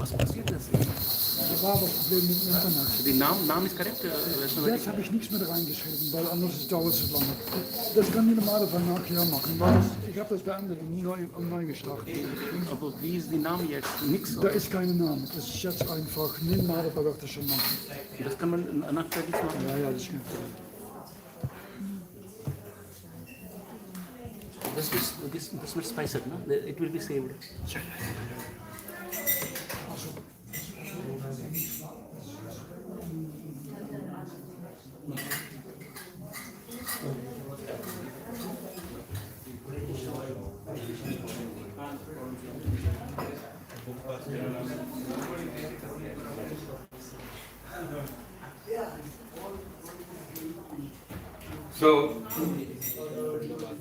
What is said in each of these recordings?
was passiert ist? Da war das Problem mit dem Internet. Der Name ist korrekt? Jetzt habe ich nichts mehr reingeschrieben, weil anders dauert es zu lange. Das kann ich normalerweise nachher machen, weil ich habe das beendet und neu gestartet. Aber wie ist der Name jetzt? Nix? Da ist kein Name, das ist jetzt einfach normalerweise wird das schon machen. Das kann man nachträglich machen? Ja, das stimmt. Das wird spiced, no? It will be saved. So,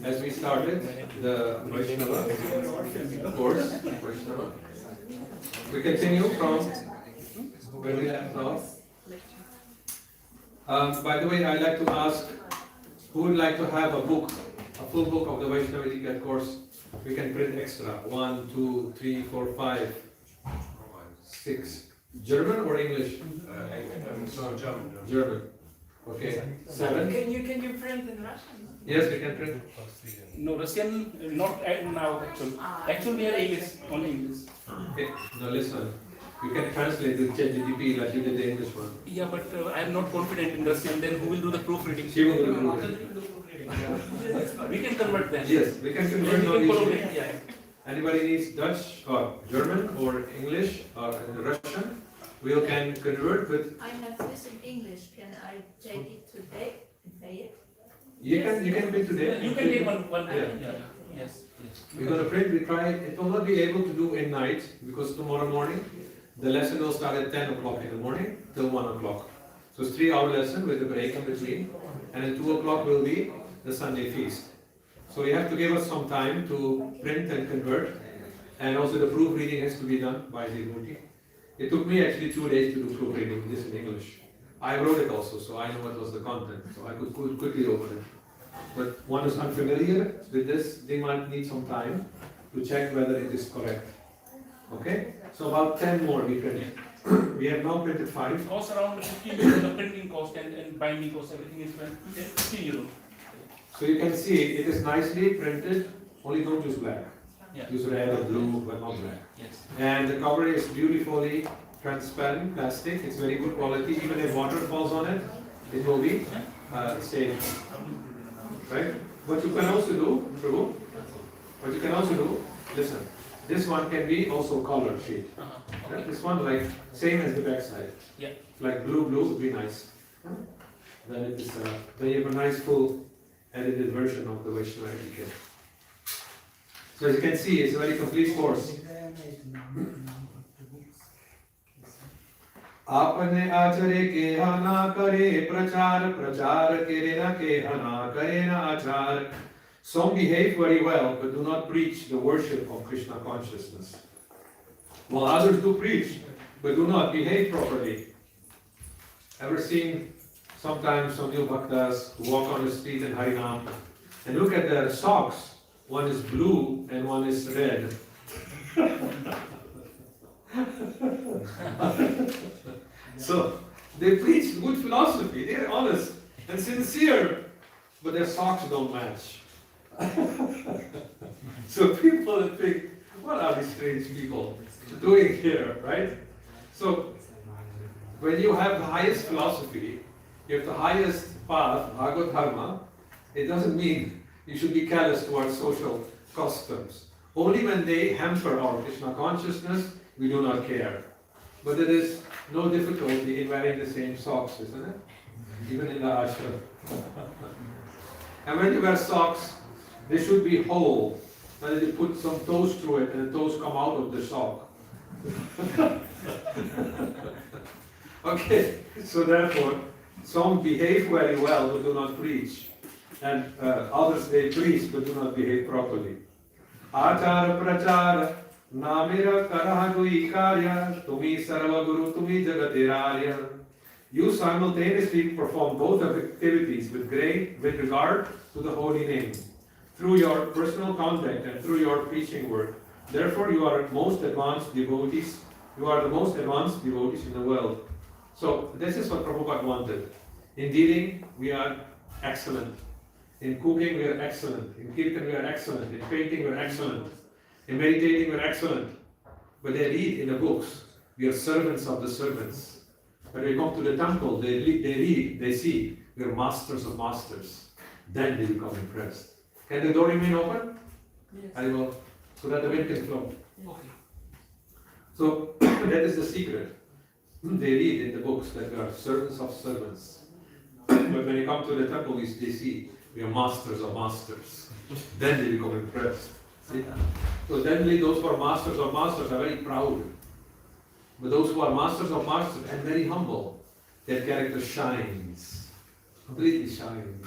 as we started the Vaishnava course, we continue from where we left off. By the way, I'd like to ask who would like to have a book, a full book of the Vaishnava etiquette course. We can print extra. 1, 2, 3, 4, 5, 6. German or English? No, German. German. Okay. 7. Can you print in Russian? Yes, we can print. No, Russian, not now actually. Actually, we have English, only English. Okay. Now listen. You can translate the ChatGPT like you did the English one. Yeah, but I am not confident in Russian. Then who will do the proofreading? She will do it. We can convert them. Yes, we can Then convert we all can follow these. it. Yeah. Anybody needs Dutch or German or English or Russian, we can convert with. I have this in English. Can I take it today and pay it? You can print today. You can take one. Yeah. Yeah. Yes. We're going to print. We try. It will not be able to do in night because tomorrow morning the lesson will start at 10 o'clock in the morning till 1 o'clock. So it's 3-hour lesson with a break in between, and at 2 o'clock will be the Sunday feast. So you have to give us some time to print and convert, and also the proofreading has to be done by the devotee. It took me actually 2 days to do proofreading this in English. I wrote it also, so I know what was the content, so I could quickly open it. But one is unfamiliar with this, they might need some time to check whether it is correct. Okay? So about 10 more we printed. We have now printed 5. It costs around 50 euro, the printing cost and binding cost, everything is 50 euro. So you can see it is nicely printed, only don't use black. Yeah. Use red or blue, but not black. Yes. And the cover is beautifully transparent plastic, it's very good quality, even if water falls on it, it will be safe. Right? What you can also do, Prabhu, what you can also do, listen, this one can be also colored sheet. Okay. This one like same as the back side. Yeah. Like blue would be nice. Then it is then you have a nice full edited version of the Vaishnava etiquette. So as you can see, it's a very complete course. आपने आचरे के हना करे प्रचार प्रचार करे न के हना करे न आचार. Some behave very well but do not preach the worship of Krishna consciousness, while others do preach but do not behave properly. Ever seen sometimes some new bhaktas who walk on the street in Harinam and look at their socks? One is blue and one is red. So they preach good philosophy, they're honest and sincere, but their socks don't match. So people think, what are these strange people doing here, right? So when you have the highest philosophy, you have the highest path, Bhagavad Dharma, it doesn't mean you should be callous towards social customs. Only when they hamper our Krishna consciousness, we do not care. But there is no difficulty in wearing the same socks, isn't it? Even in the ashram. And when you wear socks, they should be whole. That is, you put some toes through it and the toes come out of the sock. Okay, so therefore, some behave very well but do not preach. And others, they preach but do not behave properly. Achara prachara namira karahadui karya tumi sarva guru tumi jagatirarya. You simultaneously perform both activities with regard to the holy name, through your personal contact and through your preaching work. Therefore, you are most advanced devotees You are the most advanced devotees in the world. So this is what Prabhupada wanted. In dealing, we are excellent. In cooking, we are excellent. In kirtan, we are excellent. In painting, we are excellent. In meditating, we are excellent. But they read in the books, we are servants of the servants. When we come to the temple, they read, they see, we are masters of masters. Then they become impressed. Can the door remain open? Yes. I will, so that the wind can flow. So that is the secret. They read in the books that we are servants of servants. But when you come to the temple, they see we are masters of masters. Then they become impressed. See? So generally those who are masters of masters are very proud. But those who are masters of masters and very humble, their character shines. Completely shines,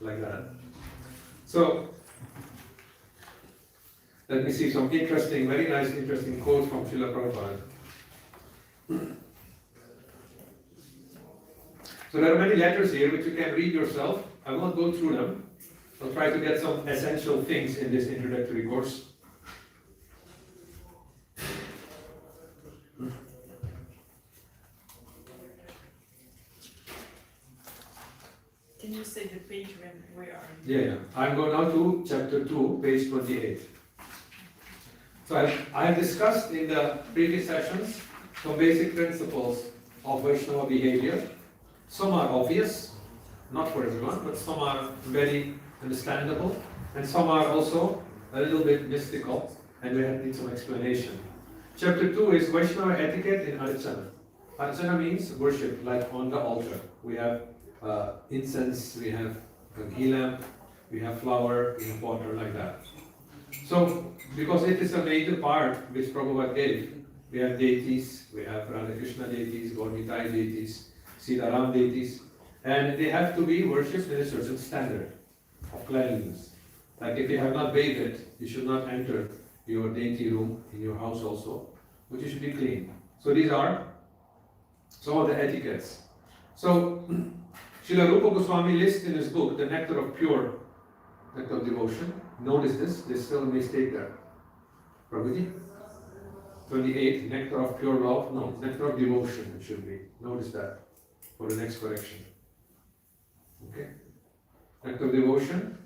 like that. So, let me see some very nice, interesting quotes from Srila Prabhupada. So there are many letters here which you can read yourself. I will not go through them. I'll try to get some essential things in this introductory course. Can you say the page when we are? Yeah. I'm going now to chapter 2, page 28. So I have discussed in the previous sessions some basic principles of Vaishnava behavior. Some are obvious, not for everyone, but some are very understandable, and some are also a little bit mystical, and we need some explanation. Chapter 2 is Vaishnava etiquette in Archana. Archana means worship, like on the altar. We have incense, we have a ghee lamp, we have flower, we have water, like that. So, because it is a major part which Prabhupada gave, we have deities, we have Radha Krishna deities, Gauradesh deities, Sitaram deities, and they have to be worshipped in a certain standard of cleanliness. Like if you have not bathed, you should not enter your deity room in your house also, but you should be clean. So these are some of the etiquettes. So, Srila Rupa Goswami lists in his book, The Nectar of Pure, Nectar of Devotion. Notice this, there's still a mistake there. Prabhuji? 28, Nectar of Pure Love, no, Nectar of Devotion it should be. Notice that for the next correction. Okay? Nectar of Devotion,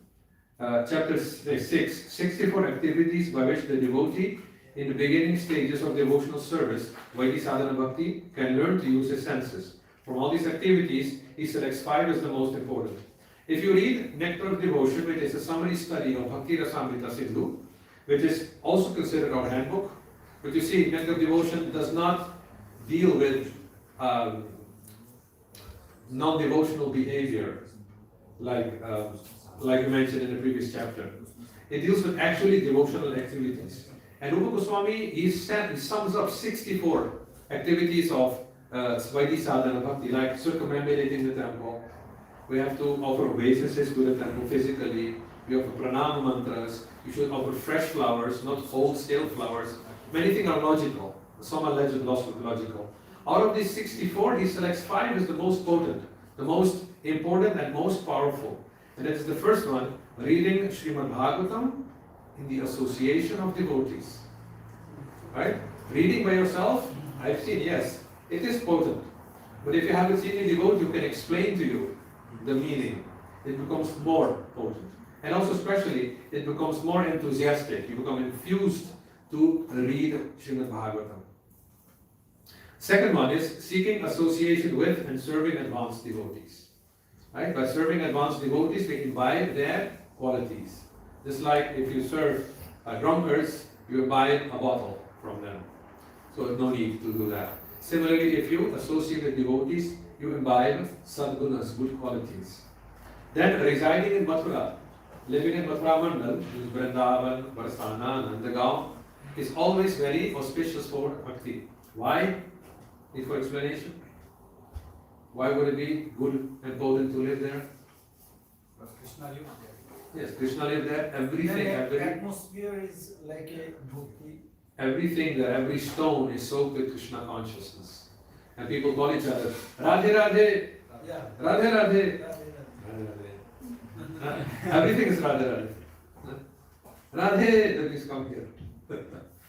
chapter 6, 64 activities by which the devotee in the beginning stages of devotional service, Vaidhi Sadhana Bhakti, can learn to use his senses. From all these activities, he selects 5 as the most important. If you read Nectar of Devotion, which is a summary study of Bhakti Rasamrita Sindhu, which is also considered our handbook, but you see, Nectar of Devotion does not deal with non-devotional behavior, like we mentioned in the previous chapter. It deals with actually devotional activities. And Rupa Goswami, he sums up 64 activities of Vaidhi Sadhana Bhakti, like circumambulating the temple. We have to offer obeisances to the temple physically. We offer pranam mantras. You should offer fresh flowers, not old, stale flowers. Many things are logical. Some are logical. Out of these 64, he selects 5 as the most potent, the most important and most powerful. And that is the first one, reading Srimad Bhagavatam in the association of devotees. Right? Reading by yourself, I've seen, yes, it is potent. But if you haven't seen a devotee who can explain to you the meaning, it becomes more potent. And also especially, it becomes more enthusiastic. You become infused to read Srimad Bhagavatam. Second one is seeking association with and serving advanced devotees. Right? By serving advanced devotees, we imbibe their qualities. Just like if you serve drunkards, you imbibe a bottle from them. So no need to do that. Similarly, if you associate with devotees, you imbibe sadgunas, good qualities. Then residing in Mathura, living in Mathura Mandal, which is Vrindavan, Barsana, Nandagaon, is always very auspicious for bhakti. Why? Need for explanation? Why would it be good and potent to live there? Krishna lived there. Yes, Krishna lived there. Everything, The atmosphere is like a bhakti. everything there, every stone is soaked with Krishna consciousness. And people call each other, Radhe Radhe, Yeah. Radhe Radhe. Radhe, Radhe. Everything is Radhe Radhe. Radhe, that means come here.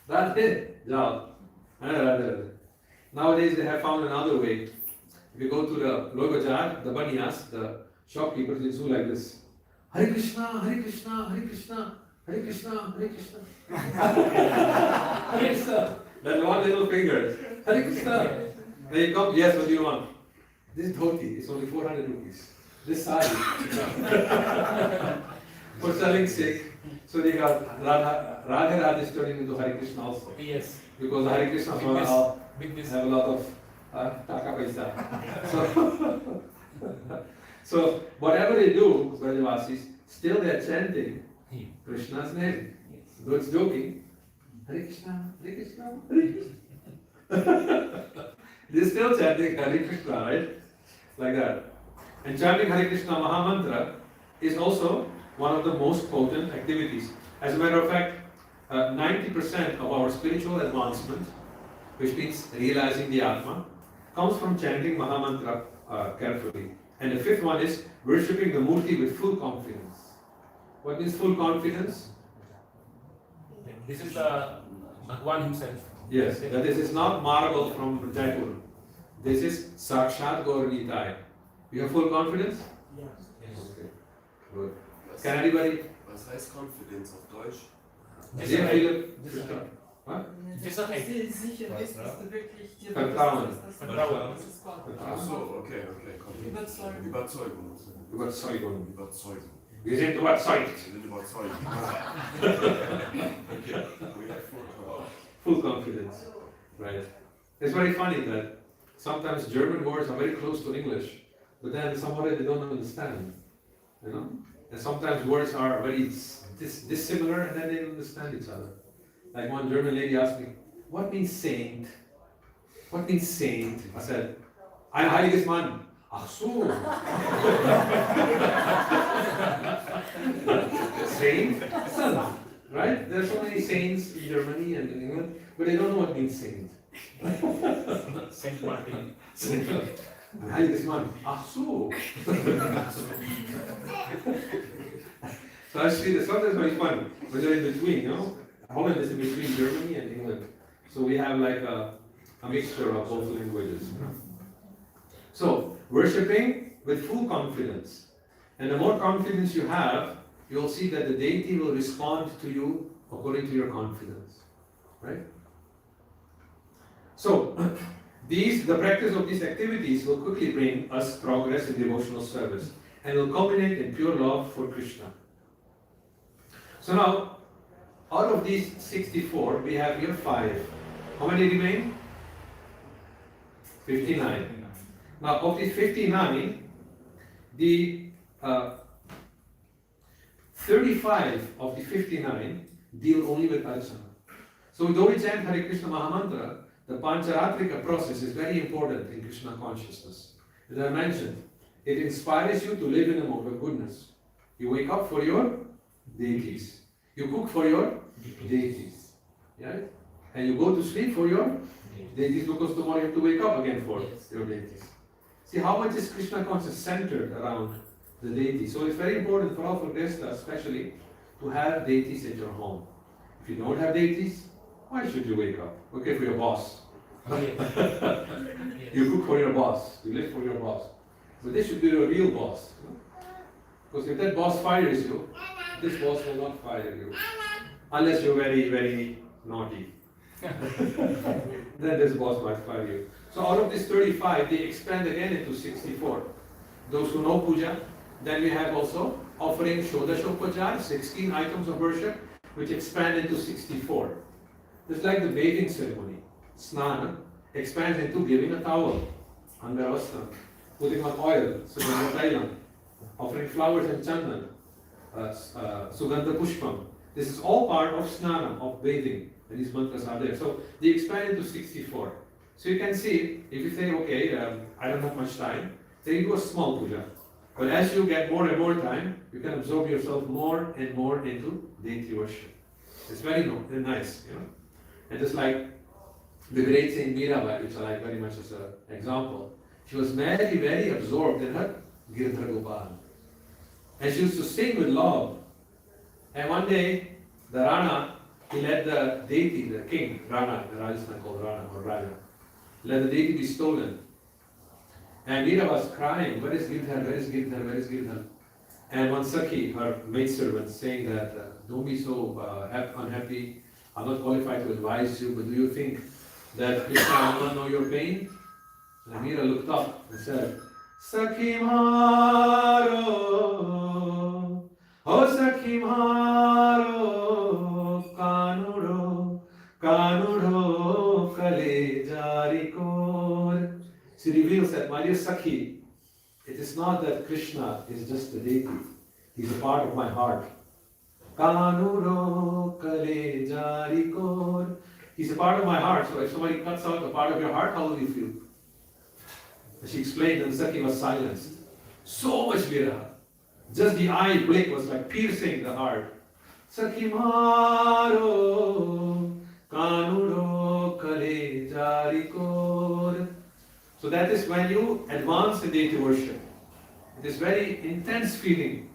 Radhe, jao. Nowadays they have found another way. If you go to the Logojar, the Banias, the shopkeepers, they do like this. Hare Krishna, Hare Krishna, Hare Krishna, Hare Krishna, Hare Krishna. Hare Krishna. That one little finger. Hare Krishna. They come, yes, what do you want? This dhoti is only 400 rupees. This sari. For selling sick. So they got Radha is turning into Hare Krishna also. Yes. Because Hare Krishna Big have a lot of taka paisa. So whatever they do, Brajavasis, still they are chanting Krishna's name. Though it's joking. Hare Krishna, Hare Krishna, Hare Krishna. They're still chanting Hare Krishna, right? Like that. And chanting Hare Krishna Mahamantra is also one of the most potent activities. As a matter of fact, 90% of our spiritual advancement, which means realizing the Atma, comes from chanting Mahamantra carefully. And the fifth one is worshipping the Murti with full confidence. What means full confidence? This is the Bhagwan himself. Yes, that this is not marble from Jaipur. This is Sakshat Gaur Nitai. You have full confidence? Yes. Okay, good. Can anybody? Was heißt Confidence auf Deutsch? Sehr viele. Was? Sicherheit. Sicher bist, dass du wirklich dir Vertrauen. Vertrauen. Das ist Gott. Ach so, okay. Überzeugung. Überzeugung. Überzeugung. Überzeugung. Wir sind überzeugt. Wir sind überzeugt. Okay. We have Full confidence. Right. It's very funny that sometimes German words are very close to English, but then somebody they don't understand. You know? And sometimes words are very dissimilar and then they don't understand each other. Like one German lady asked me, what means saint? What means saint? I said, ein heiliges Mann. Ach so. Saint? Son. Right? There are so many saints in Germany and in England, but they don't know what means saint. Saint Martin. Saint. Ein heiliges Mann. Ach so. So actually, sometimes very fun when you're in between, you know. Holland is in between Germany and England. So we have like a mixture of both languages. So, worshipping with full confidence. And the more confidence you have, you'll see that the deity will respond to you according to your confidence. Right? So, the practice of these activities will quickly bring us progress in devotional service and will culminate in pure love for Krishna. So now, out of these 64, we have here 5. How many remain? 59. Now, of these 59, the 35 of the 59 deal only with Archana. So, though we chant Hare Krishna Mahamantra, the Pancharatrika process is very important in Krishna consciousness. As I mentioned, it inspires you to live in a mode of goodness. You wake up for your deities. You cook for your deities. Right? And you go to sleep for your deities because tomorrow you have to wake up again for your deities. See how much is Krishna consciousness centered around the deity. So it's very important for all for Gresta especially to have deities at your home. If you don't have deities, why should you wake up? Okay, for your boss. You cook for your boss. You live for your boss. But this should be your real boss. Because if that boss fires you, this boss will not fire you. Unless you're very, very naughty. Then this boss might fire you. So out of this 35, they expand again into 64. Those who know puja, then we have also offering Shodashopachar, 16 items of worship, which expand into 64. It's like the bathing ceremony. Snana expands into giving a towel, Angaravastra, putting on oil, Sugandha Tailam, offering flowers and chandan, Sugandha Pushpam. This is all part of Snana, of bathing, and these mantras are there. So they expand into 64. So you can see, if you say, okay, I don't have much time, then you do a small puja. But as you get more and more time, you can absorb yourself more and more into deity worship. It's very nice, you know. And just like the great Saint Mirabai, which I like very much as an example, she was very, very absorbed in her Girdhara Gopal. And she used to sing with love. And one day, the Rana he let the deity, the king, Rana, the Rajasthan called Rana or Raja, let the deity be stolen. And Veera was crying, where is Girdhar, where is Girdhar, where is Girdhar? And one Sakhi, her maidservant, saying that, don't be so unhappy, I'm not qualified to advise you, but do you think that Krishna will not know your pain? And Veera looked up and said, Sakhi Maro, oh Sakhi Maro, Kanuro, Kanuro, Kale Jarikor. She reveals that, my dear Sakhi, it is not that Krishna is just a deity, he's a part of my heart. Kanuro, Kale Jarikor. He's a part of my heart, so if somebody cuts out a part of your heart, how will you feel? She explained, and Sakhi was silenced. So much viraha. Just the eye blink was like piercing the heart. Sakhi maro, kanuro kale jarikor. So that is when you advance in deity worship. It is very intense feeling,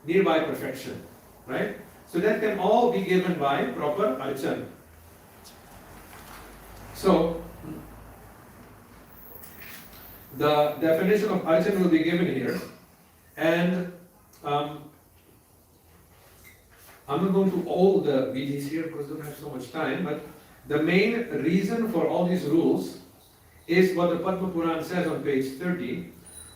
nearby perfection, right? So that can all be given by proper archana. So the definition of archana will be given here, and I'm not going to all the vidhis here because we don't have so much time, but the main reason for all these rules is what the Padma Puran says on page 30.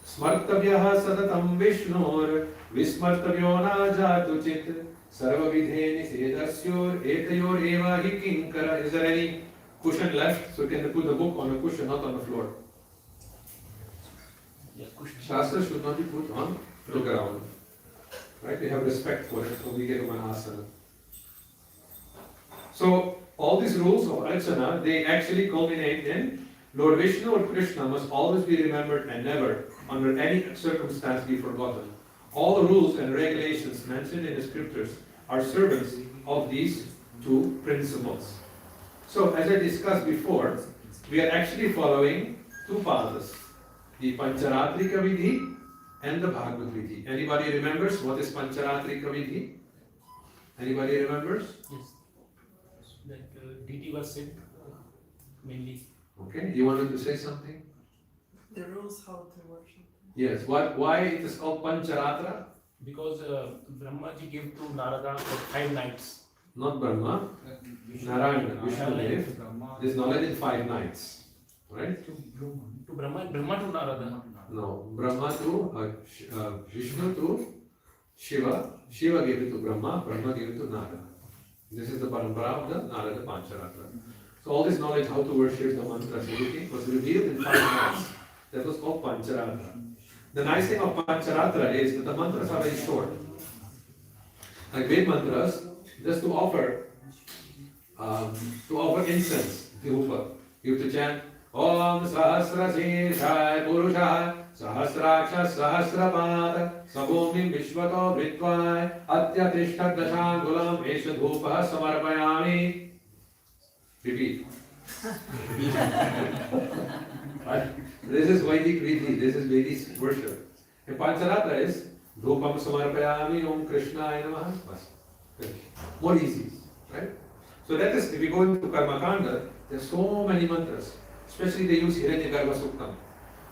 Smartavyaha satatam vishnor vismartavyo na jatu chit sarva vidhe nisedasyor etayor eva hi kinkara. Is there any cushion left? So you can put the book on a cushion, not on the floor. Shastra should not be put on the ground. Right? We have respect for it, so we get one asana. So all these rules of archana, they actually culminate in Lord Vishnu or Krishna must always be remembered and never, under any circumstance, be forgotten. All the rules and regulations mentioned in the scriptures are servants of these two principles. So as I discussed before, we are actually following two paths. The Pancharatrika Vidhi and the Bhagavad Vidhi. Anybody remembers what is Pancharatrika Vidhi? Anybody remembers? Yes. That deity was said mainly. Okay, you wanted to say something? The rules how to worship. Yes, why it is called Pancharatra? Because Brahmaji gave to Narada for 5 nights. Not Brahma, Narayana, Vishnu gave this knowledge in 5 nights. Right? To Brahma to Narada. No, Brahma to Vishnu to Shiva. Shiva gave it to Brahma, Brahma gave it to Narada. This is the parampara of the Narada Pancharatra. So all this knowledge how to worship the mantras, everything was revealed in 5 nights. That was called Pancharatra. The nice thing of Pancharatra is that the mantras are very short. Like Ved mantras, just to offer incense, Dhupa. You have to chant Om Sahasra Shirshai Purusha Sahasraksha Sahasrapad Sabomim Vishvato Vritvai Atyatishta Dashangulam Esha Dhupa Samarpayami. Repeat. This is Vedic Vidhi, this is Vedic worship. And Pancharatra is Dhupam Samarpayami Om Krishnaya Namaha. More easy, right? So that is, if we go into Karmakanda, there are so many mantras. Especially they use Hiranyagarbha Suktam.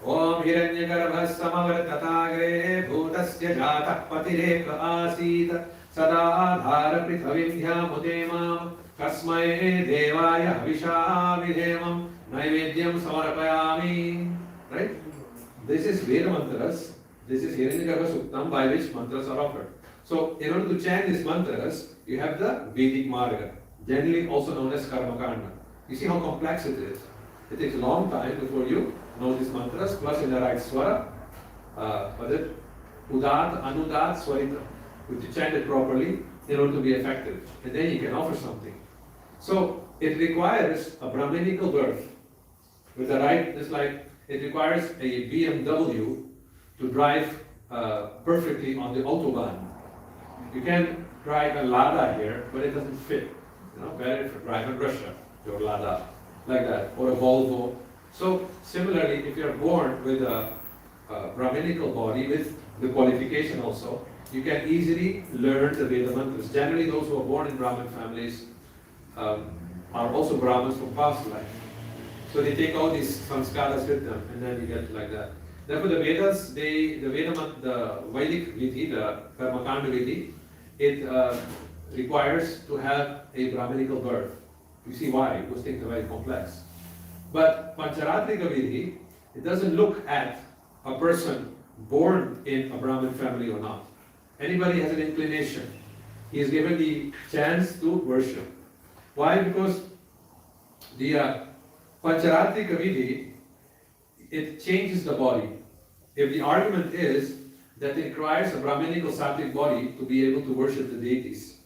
Om Hiranyagarbha Samavartatagre Bhutasya Jatah Patireka Asita Sada Adhara Prithavindhya Mutemam Kasmai Devaya Havisha Vidhemam Naivedyam Samarapayami. Right? This is Veda mantras. This is Hiranyagarbha Suktam by which mantras are offered. So in order to chant these mantras, you have the Vedic Marga, generally also known as Karmakanda. You see how complex it is. It takes a long time before you know these mantras, plus in the right swara, Udat, Anudat, Swarita. You have to chant it properly in order to be effective. And then you can offer something. So it requires a Brahminical birth. With the right, it's like it requires a BMW to drive perfectly on the Autobahn. You can drive a Lada here, but it doesn't fit. You know, better if you drive in Russia, your Lada, like that, or a Volvo. So similarly, if you are born with a Brahminical body with the qualification also, you can easily learn the Veda mantras. Generally, those who are born in Brahmin families are also Brahmins from past life. So they take all these samskaras with them, and then you get like that. Therefore, the Vedas, the Vedic Vidhi, the Karmakanda Vidhi, it requires to have a Brahminical birth. You see why? Because things are very complex. But Pancharatrika Vidhi, it doesn't look at a person born in a Brahmin family or not. Anybody has an inclination. He is given the chance to worship. Why? Because the Pancharatrika Vidhi, it changes the body. If the argument is that it requires a Brahminical sattvic body to be able to worship the deities,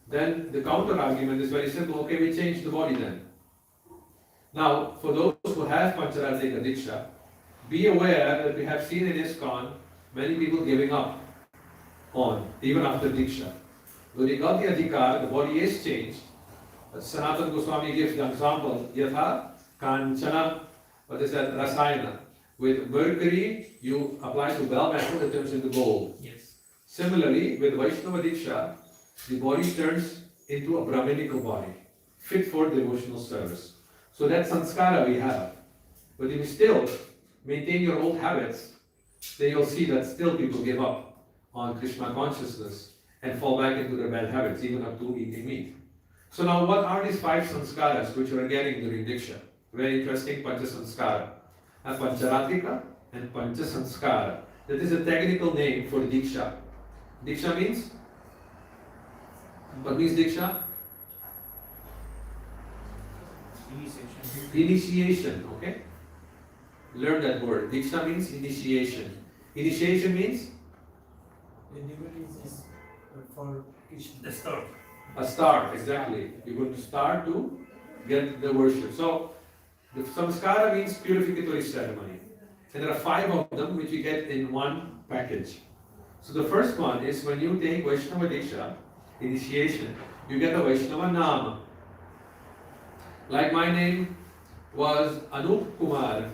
then the counter argument is very simple. Okay, we change the body then. Now, for those who have Pancharatrika Diksha, be aware that we have seen in ISKCON many people giving up on, even after Diksha. When they got the Adhikar, the body is changed. Sanatana Goswami gives the example, Yatha Kanchana, what is that, Rasayana. With mercury, you apply to bell metal, it turns into gold. Yes. Similarly, with Vaishnava Diksha, the body turns into a Brahminical body, fit for devotional service. So that sanskara we have. But if you still maintain your old habits, then you'll see that still people give up on Krishna consciousness and fall back into their bad habits, even up to eating meat. So now what are these 5 sanskaras which we are getting during Diksha? Very interesting, Pancha Sanskara. And Pancharatrika and Pancha Sanskara. That is a technical name for Diksha. Diksha means? What means Diksha? Initiation. Initiation, okay? Learn that word. Diksha means initiation. Initiation means? The devotees is for Krishna. The start. A start, exactly. You're going to start to get the worship. So, the samskara means purificatory ceremony. And there are 5 of them which you get in one package. So the first one is when you take Vaishnava Diksha, initiation, you get a Vaishnava Nama. Like my name was Anup Kumar,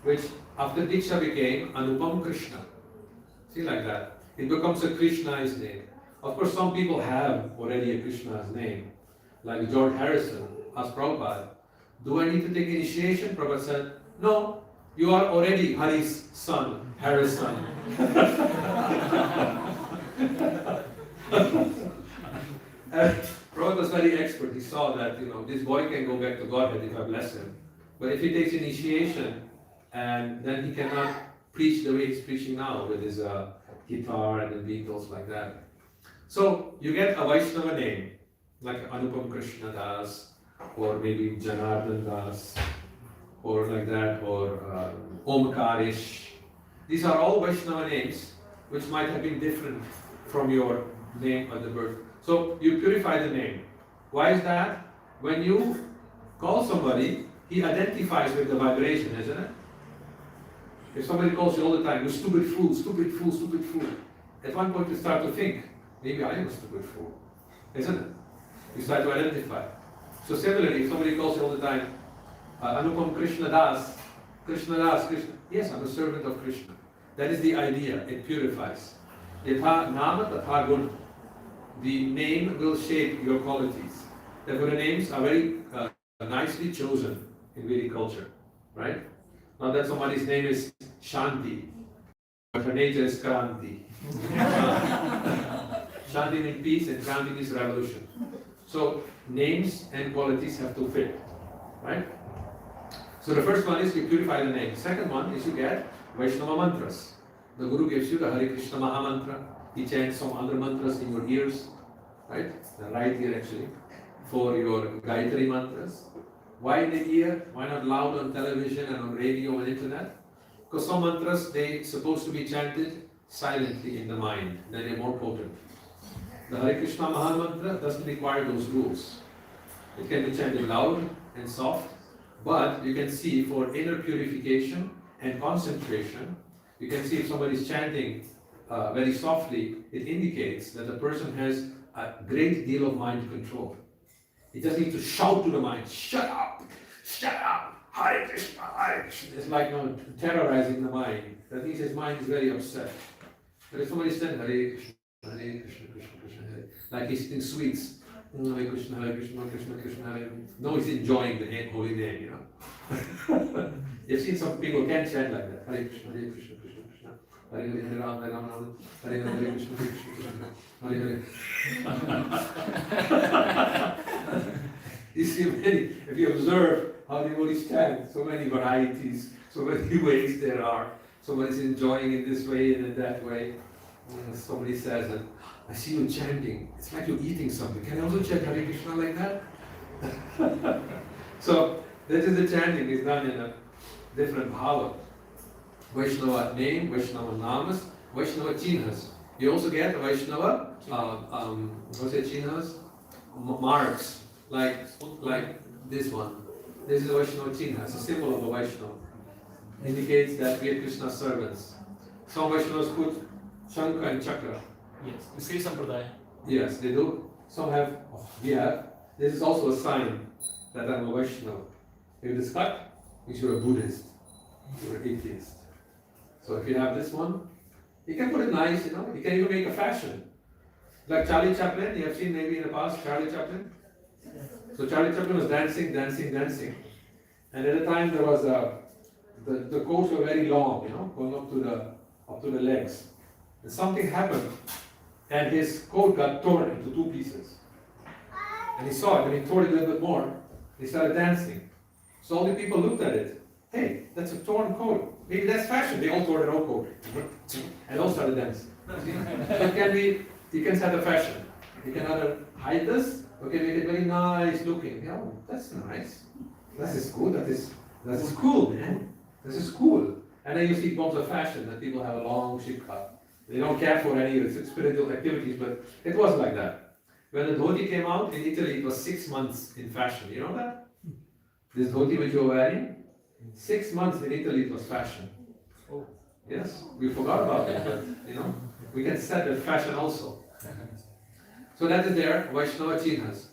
which after Diksha became Anupam Krishna. See, like that. It becomes a Krishna's name. Of course, some people have already a Krishna's name. Like George Harrison asked Prabhupada, do I need to take initiation? Prabhupada said, no, you are already Hari's son, Harrison. Prabhupada was very expert. He saw that, this boy can go back to Godhead if I bless him. But if he takes initiation, and then he cannot preach the way he's preaching now with his guitar and the Beatles like that. So you get a Vaishnava name, like Anupam Krishna Das, or maybe Janardhan Das, or like that, or Omkarish. These are all Vaishnava names which might have been different from your name at the birth. So you purify the name. Why is that? When you call somebody, he identifies with the vibration, isn't it? If somebody calls you all the time, you stupid fool, stupid fool, stupid fool. At one point you start to think, maybe I am a stupid fool, isn't it? You start to identify. So similarly, if somebody calls you all the time, Anupam Krishna Das, Krishna, yes, I'm a servant of Krishna. That is the idea, it purifies. Yatha nama tatha gun. The name will shape your qualities. Therefore the names are very nicely chosen in Vedic culture, right? Not that somebody's name is Shanti, but her nature is Kranti. Shanti means peace and Kranti means revolution. So names and qualities have to fit, right? So the first one is you purify the name. Second one is you get Vaishnava mantras. The Guru gives you the Hare Krishna Maha Mantra. He chants some other mantras in your ears, right? The right ear actually, for your Gayatri mantras. Why in the ear? Why not loud on television and on radio and internet? Because some mantras, they're supposed to be chanted silently in the mind. Then they're more potent. The Hare Krishna Maha Mantra doesn't require those rules. It can be chanted loud and soft, but you can see for inner purification and concentration, you can see if somebody is chanting very softly, it indicates that the person has a great deal of mind control. He just needs to shout to the mind, shut up, Hare Krishna, Hare Krishna. It's like terrorizing the mind. That means his mind is very upset. But if somebody is saying Hare Krishna, Hare Krishna, Krishna Krishna, Hare, like he's eating sweets, Hare Krishna, Krishna Krishna, Hare. No, he's enjoying the holy name, you know. You've seen some people can chant like that. Hare Krishna, Krishna Krishna. Hare Hare Ram, Hare Ram, Hare Hare Krishna, Krishna Krishna. Hare Hare. You see many, if you observe how the devotees chant, so many varieties, so many ways there are. Somebody's enjoying in this way and in that way. Somebody says that, I see you chanting, it's like you're eating something. Can I also chant Hare Krishna like that? So, this is the chanting is done in a different bhava. Vaishnava name, Vaishnava namas, Vaishnava chinhas. You also get Vaishnava, what's it, chinhas? Marks, like this one. This is a Vaishnava chinha, it's a symbol of the Vaishnava. Indicates that we are Krishna's servants. Some Vaishnavas put Shankha and Chakra. Yes, the Sri Sampradaya. Yes, they do. Some have, we have. This is also a sign that I'm a Vaishnava. If it is cut, means you're a Buddhist, you're an atheist. So if you have this one, you can put it nice, you know, you can even make a fashion. Like Charlie Chaplin, you have seen maybe in the past, Charlie Chaplin? So Charlie Chaplin was dancing. And at the time there was the coats were very long, you know, going up to the legs. And something happened, and his coat got torn into two pieces. And he saw it, and he tore it a little bit more. He started dancing. So all the people looked at it. Hey, that's a torn coat. Maybe that's fashion. They all tore their own coat. And all started dancing. So you can set a fashion. You can either hide this, or can make it very nice looking. Yeah, that's nice. That is good. That is cool, man. This is cool. And then you see forms of fashion that people have a long shikha. They don't care for any of the spiritual activities, but it was like that. When the dhoti came out in Italy, it was 6 months in fashion. You know that? This dhoti which you're wearing, 6 months in Italy it was fashion. Oh. Yes, we forgot about it, but you know, we can set the fashion also. So that is there, Vaishnava Chinhas.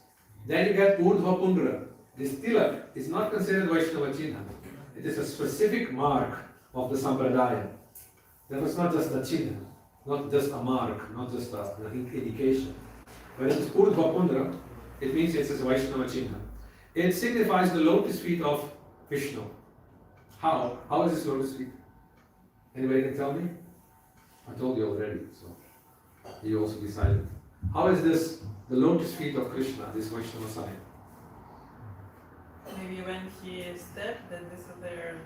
Then you get Urdhva Pundra. This tilak is not considered Vaishnava Chinha. It is a specific mark of the Sampradaya. That was not just a Chinha, not just a mark, not just an indication. When it is Urdhva Pundra, it means it is a Vaishnava Chinha. It signifies the lotus feet of Vishnu. How? How is this lotus feet? Anybody can tell me? I told you already, so you also be silent. How is this the lotus feet of Krishna, this Vaishnava sign? Maybe when he stepped, then this is their,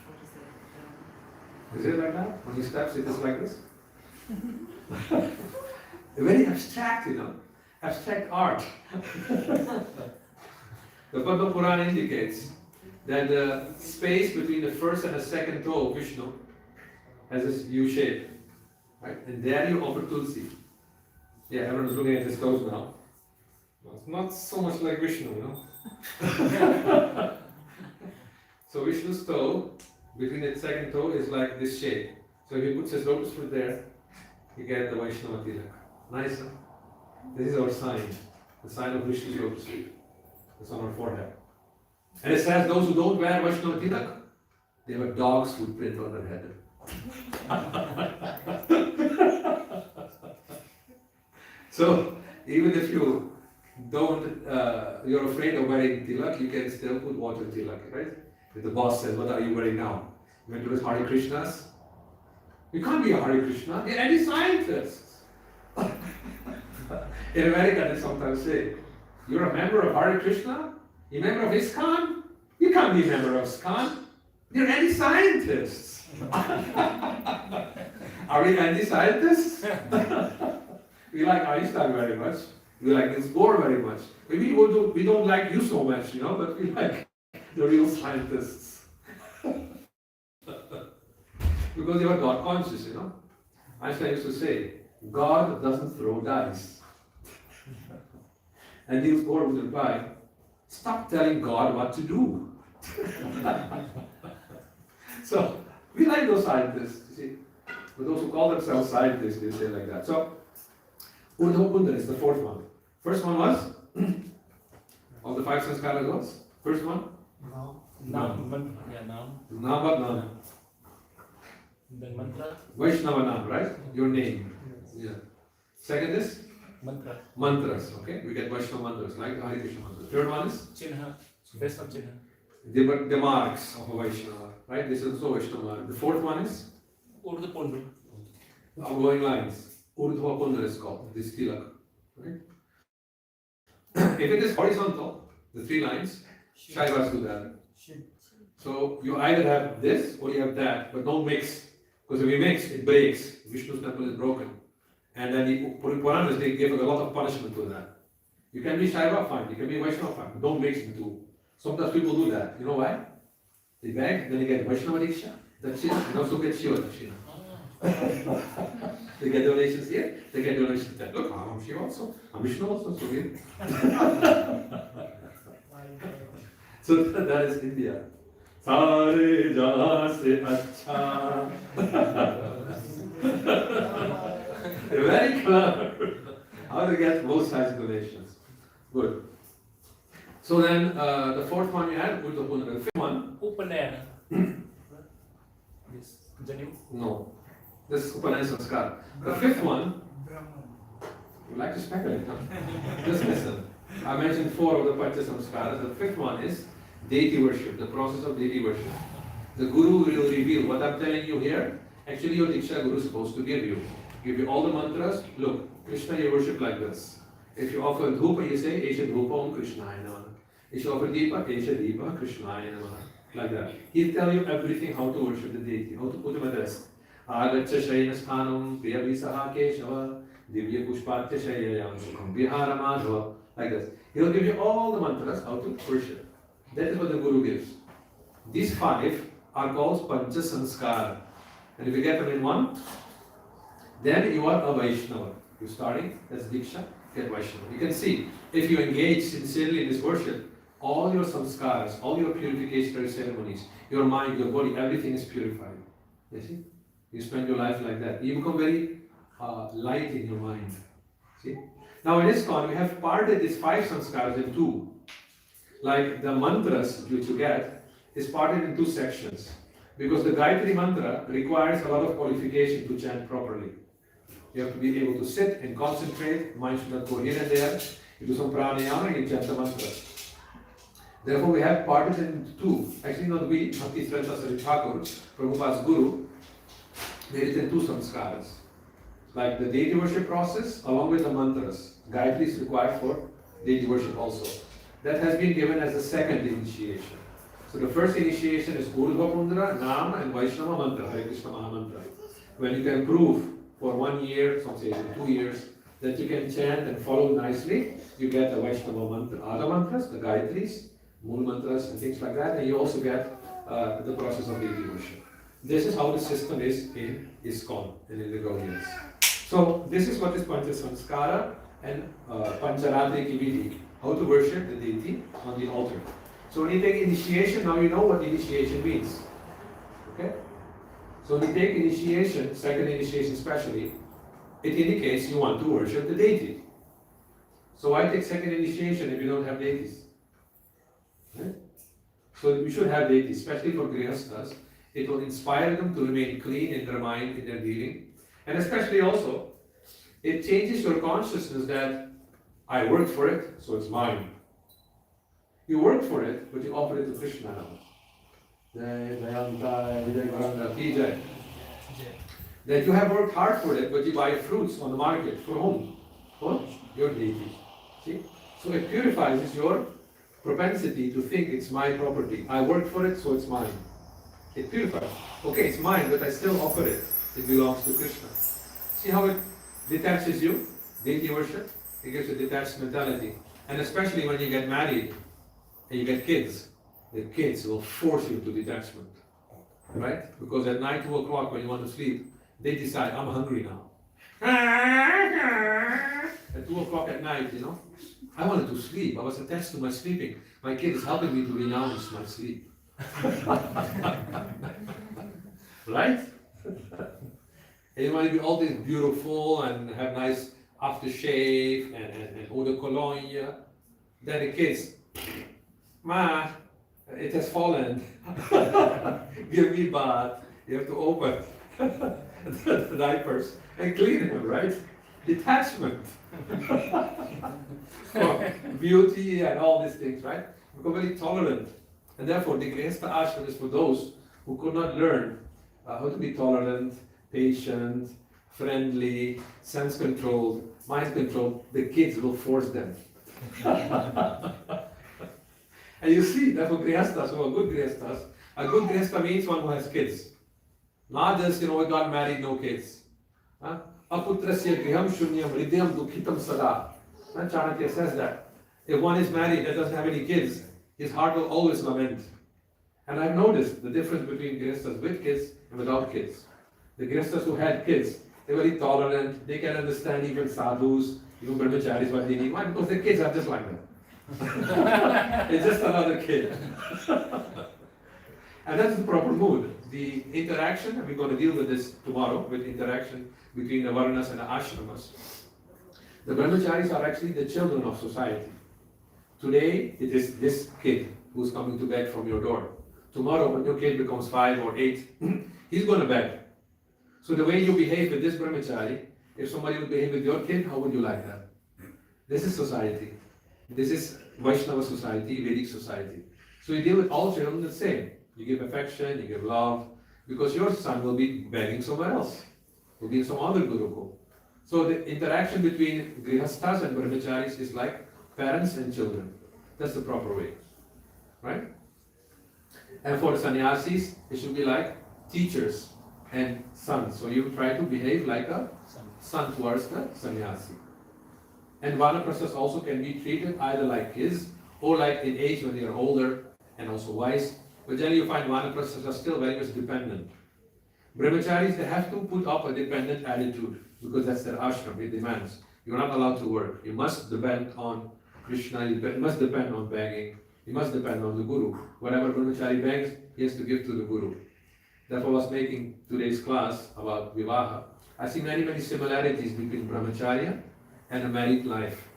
what is it? Is it like that? When he steps, it is like this? Very abstract, you know, abstract art. The Padma Purana indicates that the space between the first and the second toe of Vishnu has this U shape, right? And there you offer Tulsi. Yeah, everyone's looking at his toes now. Well, it's not so much like Vishnu, you know? So Vishnu's toe, between the second toe, is like this shape. So if he puts his lotus fruit there, you get the Vaishnava tilak. Nice, huh? This is our sign, the sign of Vishnu's lotus fruit. It's on our forehead. And it says those who don't wear Vaishnava tilak, they have a dog's footprint on their head. So even if you don't, you're afraid of wearing tilak, you can still put water tilak, right? If the boss says, what are you wearing now? You went to his Hare Krishnas? You can't be a Hare Krishna, they're anti-scientists. In America they sometimes say, you're a member of Hare Krishna? You're a member of ISKCON? You can't be a member of ISKCON. They're anti-scientists. Are we anti-scientists? We like Einstein very much. We like Niels Bohr very much. Maybe we don't like you so much, you know, but we like the real scientists. Because they were God conscious, you know. Einstein used to say, God doesn't throw dice. And Niels Bohr would reply, stop telling God what to do. So, we like those scientists, you see. But those who call themselves scientists, they say like that. So, Urdhva Pundra is the fourth one. First one was, of the 5 sanskara gods, first one? Nam. Yeah, Nam. Namat Nam. Then mantra. Vaishnava Nam, right? Your name. Yeah. Second is? Mantra. Mantras, okay? We get Vaishnava mantras, like the Hare Krishna mantra. Third one is Chinha. Best of Chinha. the marks of a Vaishnava, right? This is also Vaishnava. The fourth one is Urdu Pundu. outgoing lines. Urdhva Pundra is called, this tilak, right? If it is horizontal, the 3 lines, Shaivas do that. Should. So you either have this or you have that, but don't mix. Because if you mix, it breaks. Vishnu's temple is broken. And then the Puranas, they give a lot of punishment to that. You can be Shaiva, fine. You can be Vaishnava, fine. But don't mix the two. Sometimes people do that. You know why? They beg, then they get Vaishnava Diksha, that's it, and also get Shiva Dakshina. They get donations here, they get donations there. Look, I'm Shiva also, I'm Vishnu also, so weird. So that is India. Sare jahan se acha. They're very clever. How to get both sides of donations. Good. So then the fourth one we had, Urdu Pundra. The fifth one, Upanayana. Yes. Janu. no. This is Upanayana Sanskar. The fifth one, you like to speculate, huh? Just listen. I mentioned 4 of the Pancha Samskaras. The fifth one is deity worship, the process of deity worship. The Guru will reveal what I'm telling you here. Actually, your Diksha Guru is supposed to give you all the mantras. Look, Krishna, you worship like this. If you offer dhupa, you say, Esha dhupa om Krishnaya namah. If you offer deepa, Esha deepa Krishnaya namah. Like that. He'll tell you everything how to worship the deity, how to put him at rest. Agaccha shayana sthanam priyavisaha keshava divya pushpatya shayayam sukham vihara madhava. Like this. He'll give you all the mantras how to worship. That is what the Guru gives. These 5 are called Pancha Sanskara. And if you get them in one, then you are a Vaishnava. You're starting, that's Diksha, get Vaishnava. You can see, if you engage sincerely in this worship, all your samskaras, all your purification ceremonies, your mind, your body, everything is purified. You see? You spend your life like that. You become very light in your mind. See? Now in ISKCON, we have parted these 5 sanskaras in 2. Like the mantras which you get is parted in 2 sections. Because the Gayatri mantra requires a lot of qualification to chant properly. You have to be able to sit and concentrate, mind should not go here and there. You do some pranayama and you chant the mantra. Therefore, we have parted in 2. Actually, not we, Bhakti Sranta Sari Thakur, Prabhupada's Guru, made it in 2 samskaras. Like the deity worship process along with the mantras. Gayatri is required for deity worship also. That has been given as the second initiation. So the first initiation is Urdhva Pundra, Nama and Vaishnava Mantra, Hare Krishna Mahamantra. When you can prove for 1 year, some say 2 years, that you can chant and follow nicely, you get the Vaishnava Mantra, other mantras, the Gayatris, Mool mantras and things like that, and you also get the process of deity worship. This is how the system is in ISKCON and in the Gaudiyans. So this is what is Pancha Samskara and Pancharatri Vidhi, how to worship the deity on the altar. So when you take initiation, now you know what initiation means. Okay? So when you take initiation, second initiation especially, it indicates you want to worship the deity. So why take second initiation if you don't have deities? Right? So you should have deities, especially for grihasthas. It will inspire them to remain clean in their mind, in their dealing. And especially also, it changes your consciousness that I worked for it, so it's mine. You worked for it, but you offer it to Krishna now. That you have worked hard for it, but you buy fruits on the market. For whom? For your deity. See? So it purifies your propensity to think it's my property. I worked for it, so it's mine. It purifies. Okay, it's mine, but I still offer it. It belongs to Krishna. See how it detaches you? Deity worship? It gives a detached mentality. And especially when you get married and you get kids, the kids will force you to detachment. Right? Because at night, 2 o'clock, when you want to sleep, they decide, I'm hungry now. At 2 o'clock at night, I wanted to sleep. I was attached to my sleeping. My kid is helping me to renounce my sleep. Right? And you want to be always beautiful and have nice aftershave and eau de cologne. Then the kids, Ma, it has fallen. Give me bath. You have to open the diapers and clean them, right? detachment. For beauty and all these things, right? Become very tolerant. And therefore, the Grihastha ashram is for those who could not learn how to be tolerant, patient, friendly, sense controlled, mind controlled. The kids will force them. And you see, therefore, Grihasthas who are good Grihasthas, a good Grihastha means one who has kids. Not just, we got married, no kids. Aputrasya griham shunyam hridyam dukhitam sada. Chanakya says that. If one is married and doesn't have any kids, his heart will always lament. And I've noticed the difference between Grihasthas with kids and without kids. The Grihasthas who had kids, they're very tolerant, they can understand even sadhus, even brahmacharis, what they need. Why? Because their kids are just like them. It's just another kid. And that's the proper mood. The interaction, and we're going to deal with this tomorrow, with interaction between the Varnas and the Ashramas. The brahmacharis are actually the children of society. Today, it is this kid who's coming to beg from your door. Tomorrow, when your kid becomes 5 or 8, he's going to beg. So the way you behave with this brahmachari, if somebody would behave with your kid, how would you like that? This is society. This is Vaishnava society, Vedic society. So you deal with all children the same. You give affection, you give love, because your son will be begging somewhere else. Will be in some other gurukul. So the interaction between Grihasthas and brahmacharis is like parents and children. That's the proper way. Right? And for the sannyasis, it should be like teachers and sons. So you try to behave like a son towards the sannyasi. And vanaprasthas also can be treated either like his or like in age when they are older and also wise. But generally you find vanaprasthas are still very much dependent. Brahmacharis, they have to put up a dependent attitude because that's their ashram, it demands. You're not allowed to work. You must depend on Krishna, you must depend on begging, you must depend on the Guru. Whatever brahmachari begs, he has to give to the Guru. Therefore I was making today's class about Vivaha. I see many, many similarities between brahmacharya and a married life.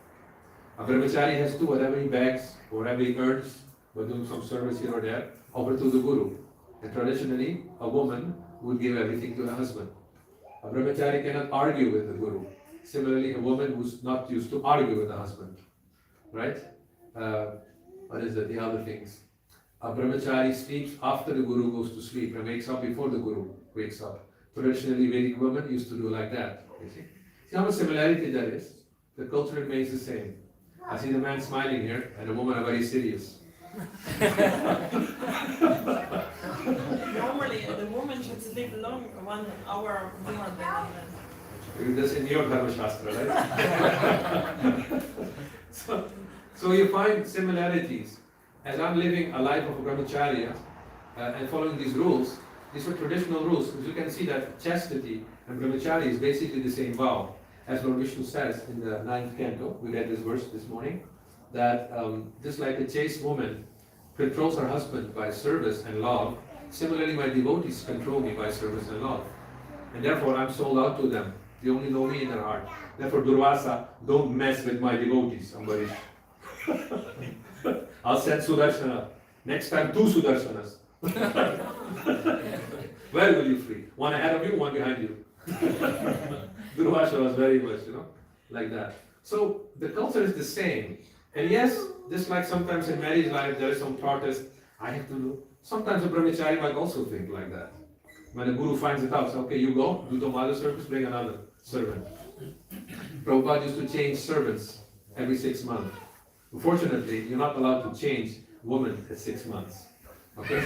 A brahmachari has to, whatever he begs, whatever he earns, by doing some service here or there, offer to the Guru. And traditionally, a woman would give everything to her husband. A brahmachari cannot argue with the Guru. Similarly, a woman who's not used to argue with the husband. Right? What is it? The other things. A brahmachari sleeps after the Guru goes to sleep and wakes up before the Guru wakes up. Traditionally, Vedic women used to do like that. You see? See how much similarity there is? The culture remains the same. I see the man smiling here and the women are very serious. Normally, the woman should sleep 1 hour more than the man. That's in your Dharma Shastra, right? So you find similarities. As I'm living a life of a brahmacharya and following these rules, these are traditional rules. As you can see that chastity and brahmacharya is basically the same vow. As Lord Vishnu says in the 9th canto, we read this verse this morning, that just like a chaste woman controls her husband by service and love, similarly my devotees control me by service and love. And therefore I'm sold out to them. They only know me in their heart. Therefore Durvasa, don't mess with my devotees, Ambarish. I'll send Sudarshana. Next time 2 Sudarshanas. Where will you free? One ahead of you, one behind you. Durvasa was very much, like that. So the culture is the same. And yes, just like sometimes in marriage life there is some protest, I have to do. Sometimes a brahmachari might also think like that. When the Guru finds it out, say, okay, you go, do the mother service, bring another servant. Prabhupada used to change servants every 6 months. Unfortunately, you're not allowed to change women at 6 months. Okay?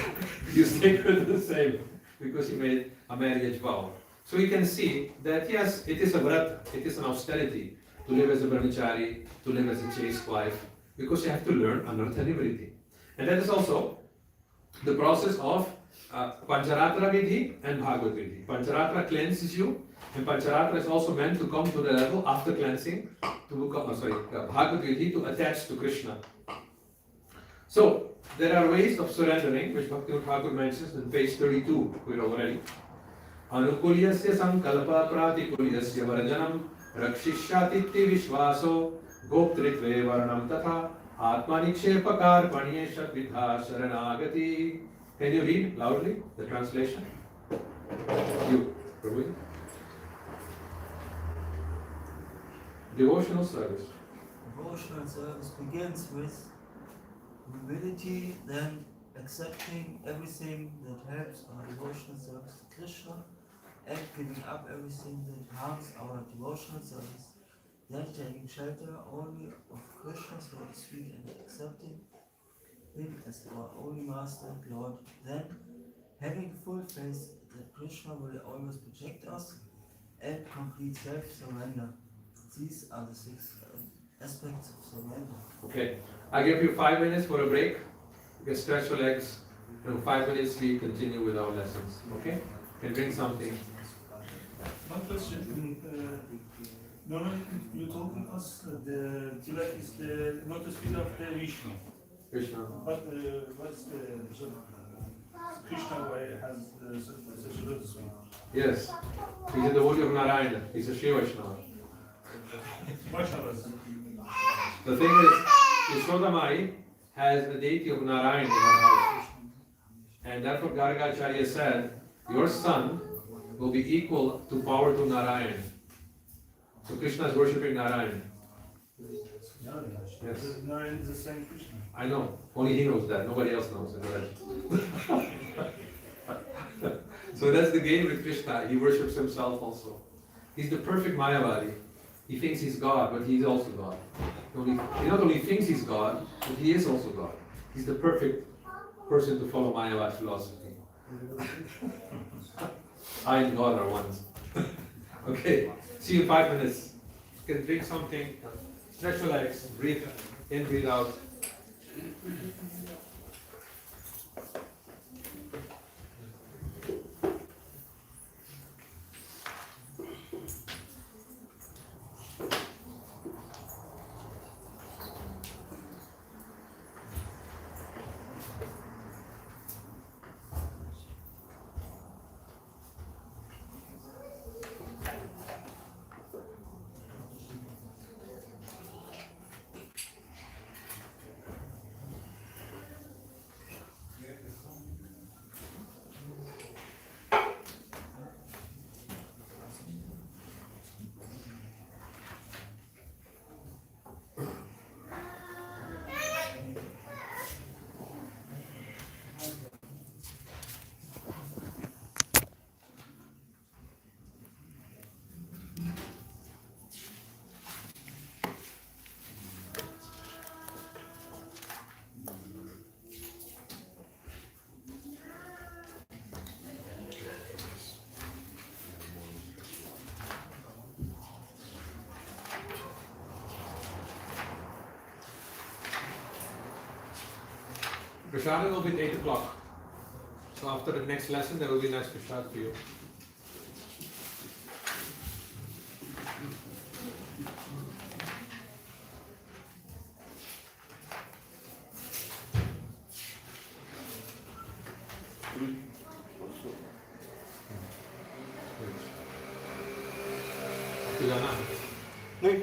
You stick with the same because you made a marriage vow. So you can see that yes, it is a vrat, it is an austerity to live as a brahmachari, to live as a chaste wife, because you have to learn anartha nivritti. And that is also the process of Pancharatra Vidhi and Bhagavad Vidhi. Pancharatra cleanses you, and Pancharatra is also meant to come to the level after cleansing, to Bhagavad Vidhi to attach to Krishna. So, there are ways of surrendering, which Bhaktivinoda Thakur mentions in page 32, we're already. Anukulyasya sankalpa pratikulyasya varjanam rakshishyatikti vishvaso goptritve varnam tatha atmanikshepakar panyesha vidha sharanagati. Can you read loudly the translation? You, Prabhu. Devotional service. Devotional service begins with humility, then accepting everything that helps our devotional service to Krishna, and giving up everything that harms our devotional service, then taking shelter only of Krishna's lotus feet and accepting him as our only master and Lord, then having full faith that Krishna will always protect us, and complete self-surrender. These are the six aspects of surrender. Okay. I give you 5 minutes for a break. You can stretch your legs. And in 5 minutes we continue with our lessons. Okay? You can drink something. One question. Normally you told us the tilak is the lotus feet of the Vishnu. Krishna. But what's the Krishna why has such a lotus feet? Yes. He's a devotee of Narayana. He's a Shiva Vaishnava. Mashallah. The thing is, Yashodamai has a deity of Narayana in her house. And that's what Gargacharya said, your son will be equal to power to Narayana. So Krishna is worshipping Narayana. Yes. Narayan is the same Krishna. I know. Only he knows that. Nobody else knows it. So that's the game with Krishna. He worships himself also. He's the perfect Mayavadi. He thinks he's God, but he's also God. He not only thinks he's God, but he is also God. He's the perfect person to follow Mayavad philosophy. I and God are one. Okay, see you in 5 minutes. You can drink something, stretch your legs, breathe in, breathe out. Prashadam will be at 8 o'clock. So after the next lesson, there will be nice prashad for you. आपको जाना है? नहीं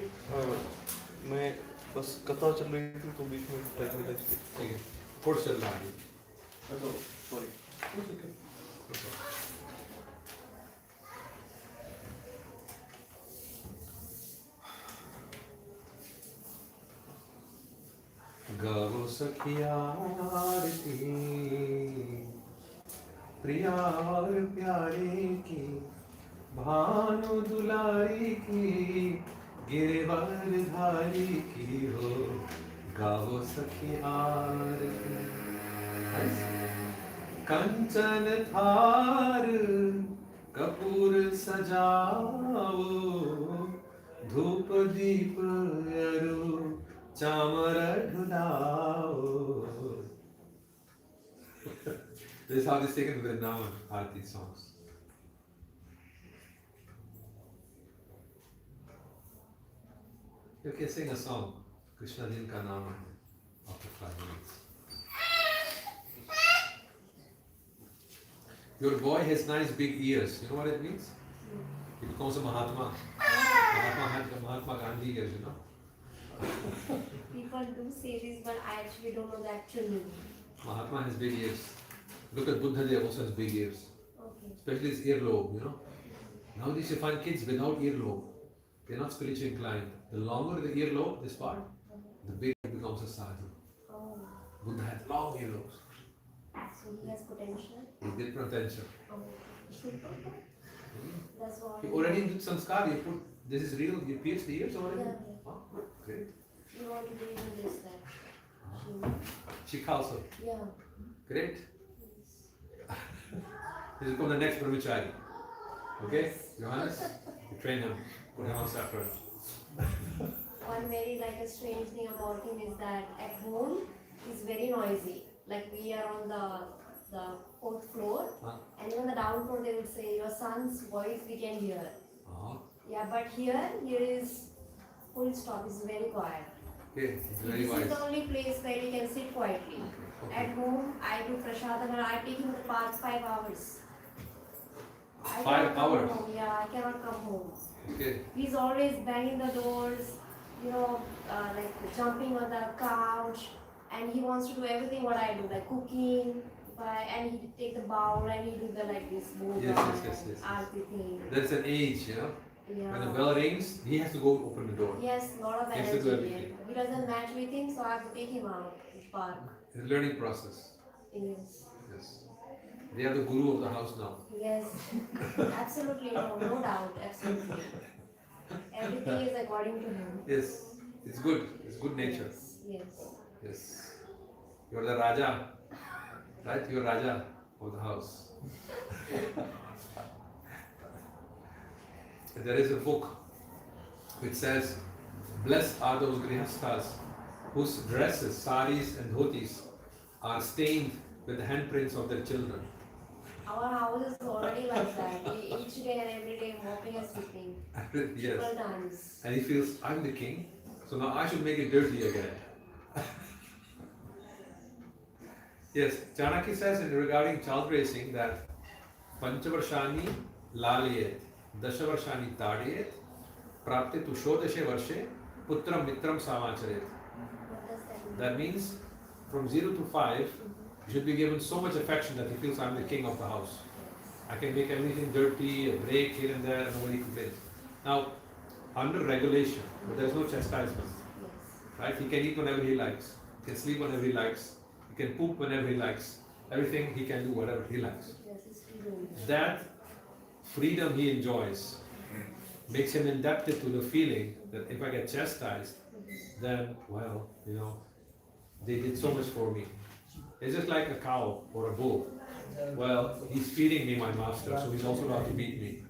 मैं बस कथा चल रही थी तो बीच में बैठ गई थी। ठीक है, फोर्स चल रहा है। सॉरी गावो सखिया आरती प्रिया और प्यारे की भानु दुलारी की गिरवरधारी की हो गावो सखी आरती कंचन थार कपूर सजाओ धूप दीप अरु चामर ढुलाओ. This is how this is taken with the Nama Arati songs. You can sing a song, Krishna Din Ka Nama, after 5 minutes. Your boy has nice big ears. You know what it means? He becomes a Mahatma. Mahatma Gandhi ears, you know. People do say this, but I actually don't know the actual meaning. Mahatma has big ears. Look at Buddha, they also has big ears. Okay. Especially his earlobe, you know. Nowadays you find kids without earlobe. they're not spiritually inclined. The longer the earlobe, this part, the bigger it becomes a sadhu. Oh, Buddha had long earlobes. so he has potential. He did potential. Oh, that's what. He already did sanskar. You put this is real. You pierced the ears already. Yeah, yeah. Oh, great. You want to do even this that. Shikha also. Yeah. Great. He's become the next brahmachari. Okay, Johannes, you train him. Put him on separate. One very like a strange thing about him is that at home he's very noisy. Like we are on the fourth floor, and even the down floor they would say your son's voice we can hear. Yeah, but here is full stop. It's very quiet. Okay, it's very This wise. is the only place where he can sit quietly. Okay. At home, I do prasadam and I take him to the park 5 hours. I 5 cannot come hours? home. Yeah, I cannot come home. Okay. He's always banging the doors, like jumping on the couch, and he wants to do everything what I do, like cooking. And he take the bowl and he do the like this boga Yes. aarti thing. That's an age, you know. Yeah. When the bell rings, he has to go open the door. Yes, lot of He has to do energy. everything. He doesn't match with him, so I have to take him out to the park. It's a learning process. Yes. Yes. They are the guru of the house now. Yes. Absolutely, no doubt. Absolutely. Everything is according to him. Yes. It's good. It's good nature. Yes. Yes. You're the Raja. Right? You're Raja of the house. There is a book which says, blessed are those grihasthas whose dresses, saris and dhotis are stained with the handprints of their children. Our house is already like that. Each day and every day, mopping and sweeping. Yes. Several times. And he feels, I'm the king, so now I should make it dirty again. Yes, Chanakya says regarding child raising that Panchavarshani lalayet, Dashavarshani tadiyet, prapte tu shodashe varshe, putram mitram samacharet. What does that mean? That means from 0 to 5, you should be given so much affection that he feels I'm the king of the house. I can make everything dirty, a break here and there, and nobody complains. Now, under regulation, but there's no chastisement, right? He can eat whenever he likes, he can sleep whenever he likes, he can poop whenever he likes, everything he can do whatever he likes. Yes, it's freedom. That freedom he enjoys makes him indebted to the feeling that if I get chastised, then, well, they did so much for me. It's just like a cow or a bull. Well, he's feeding me, my master, so he's also allowed to beat me.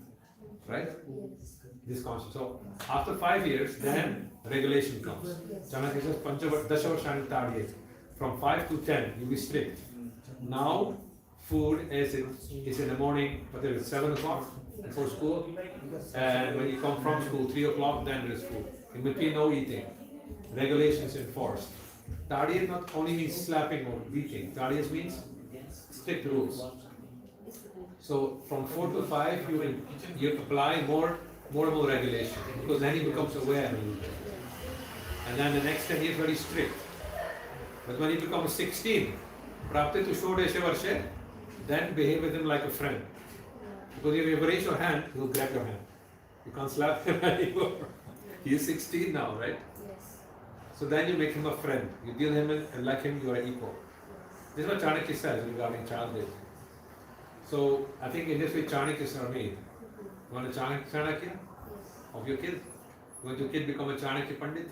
Right? Yes. This concept. So, after 5 years, then regulation comes. Chanakya says, Dashavarshani tadiyet. From 5 to 10, you be strict. Now, food is in the morning, whether it's 7 o'clock before school, and when you come from school, 3 o'clock, then there is food. In between, no eating. Regulations enforced. Tadiyat not only means slapping or beating. Tadiyat means strict rules. So from 4 to 5, you apply more and more regulation, because then he becomes aware a little bit. And then the next 10 years very strict. But when he becomes 16, prapte tu shodeshe varshe, then behave with him like a friend. Because if you raise your hand, he'll grab your hand. You can't slap him anymore. He is 16 now, right? Yes. So then you make him a friend. You deal him and like him, you are equal. This is what Chanakya says regarding child raising. So I think in this way Chanakyas are made. You want a Chanakya of your kid? You want your kid become a Chanakya Pandit?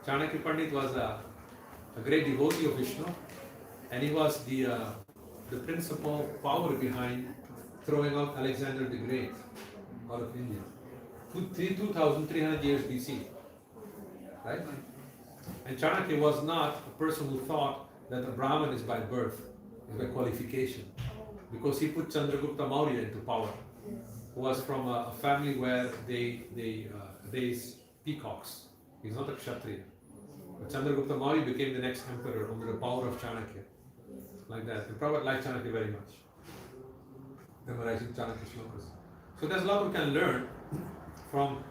Chanakya Pandit was a great devotee of Vishnu, and he was the principal power behind throwing out Alexander the Great out of India. 2,300 years BC. Right? And Chanakya was not a person who thought that a Brahmin is by birth, is by qualification. Because he put Chandragupta Maurya into power, who was from a family where they raise peacocks. He's not a Kshatriya. But Chandragupta Maurya became the next emperor under the power of Chanakya. Like that. And Prabhupada liked Chanakya very much. Memorizing Chanakya shlokas. So there's a lot we can learn from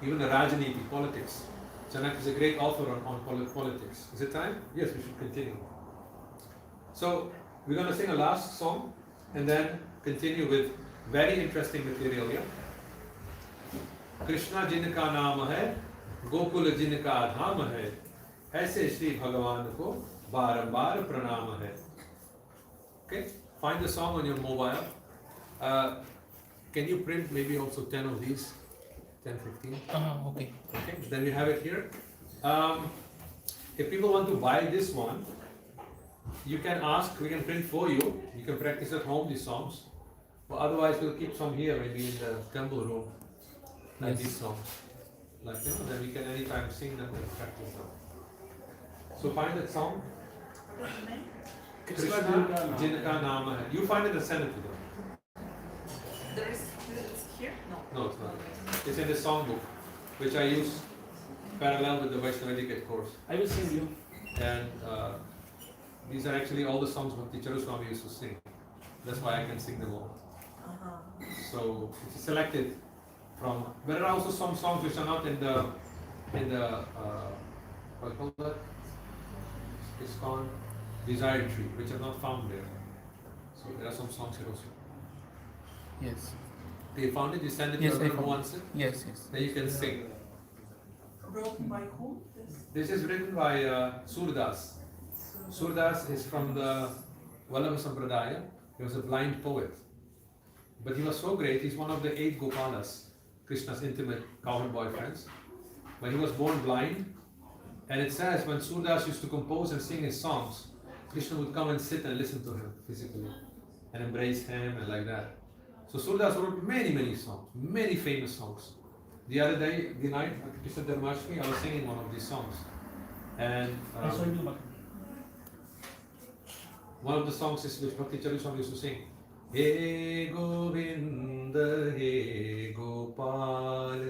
even the Rajaniti, politics. Chanakya is a great author on politics. Is it time? Yes, we should continue. So we're going to sing a last song and then continue with Very interesting material here. Krishna जिनका नाम है, गोकुल जिनका धाम है, ऐसे श्री भगवान को बारंबार प्रणाम है. Okay, find the song on your mobile. Can you print maybe also 10 of these? 10, 15? Okay. Okay, then we have it here. If people want to buy this one, you can ask, we can print for you. You can practice at home these songs. But otherwise, we'll keep some here, maybe in the temple room. Like Yes. these songs. Like, then we can anytime sing them and practice them. So find that song. What's the name? Krishna Jinka Nama Hai. You find it and send it to them. It's here? No. No, it's not. It's in the songbook, which I use parallel with the Vaishnava etiquette course. I will send you. And these are actually all the songs Bhakti Charuswami used to sing. That's why I can sing them all. So it's selected from. There are also some songs which are not in the what do you call that? It's called Desire Tree, which are not found there. So there are some songs here also. Yes. You found it? You send it Yes, to I everyone who found wants it? Yes, yes. Then you can sing. Written by whom? This is written by Surdas. Surdas is from the Vallabha Sampradaya. He was a blind poet. But he was so great, he's one of the 8 Gopalas, Krishna's intimate cowherd boyfriends. But he was born blind. And it says when Surdas used to compose and sing his songs, Krishna would come and sit and listen to him physically and embrace him and like that. So Surdas wrote many, many songs, many famous songs. The other day, the night at Krishna Dharmashtami, I was singing one of these songs. And one of the songs is which Bhakti Charuswami used to sing. He Govinda, He Gopal,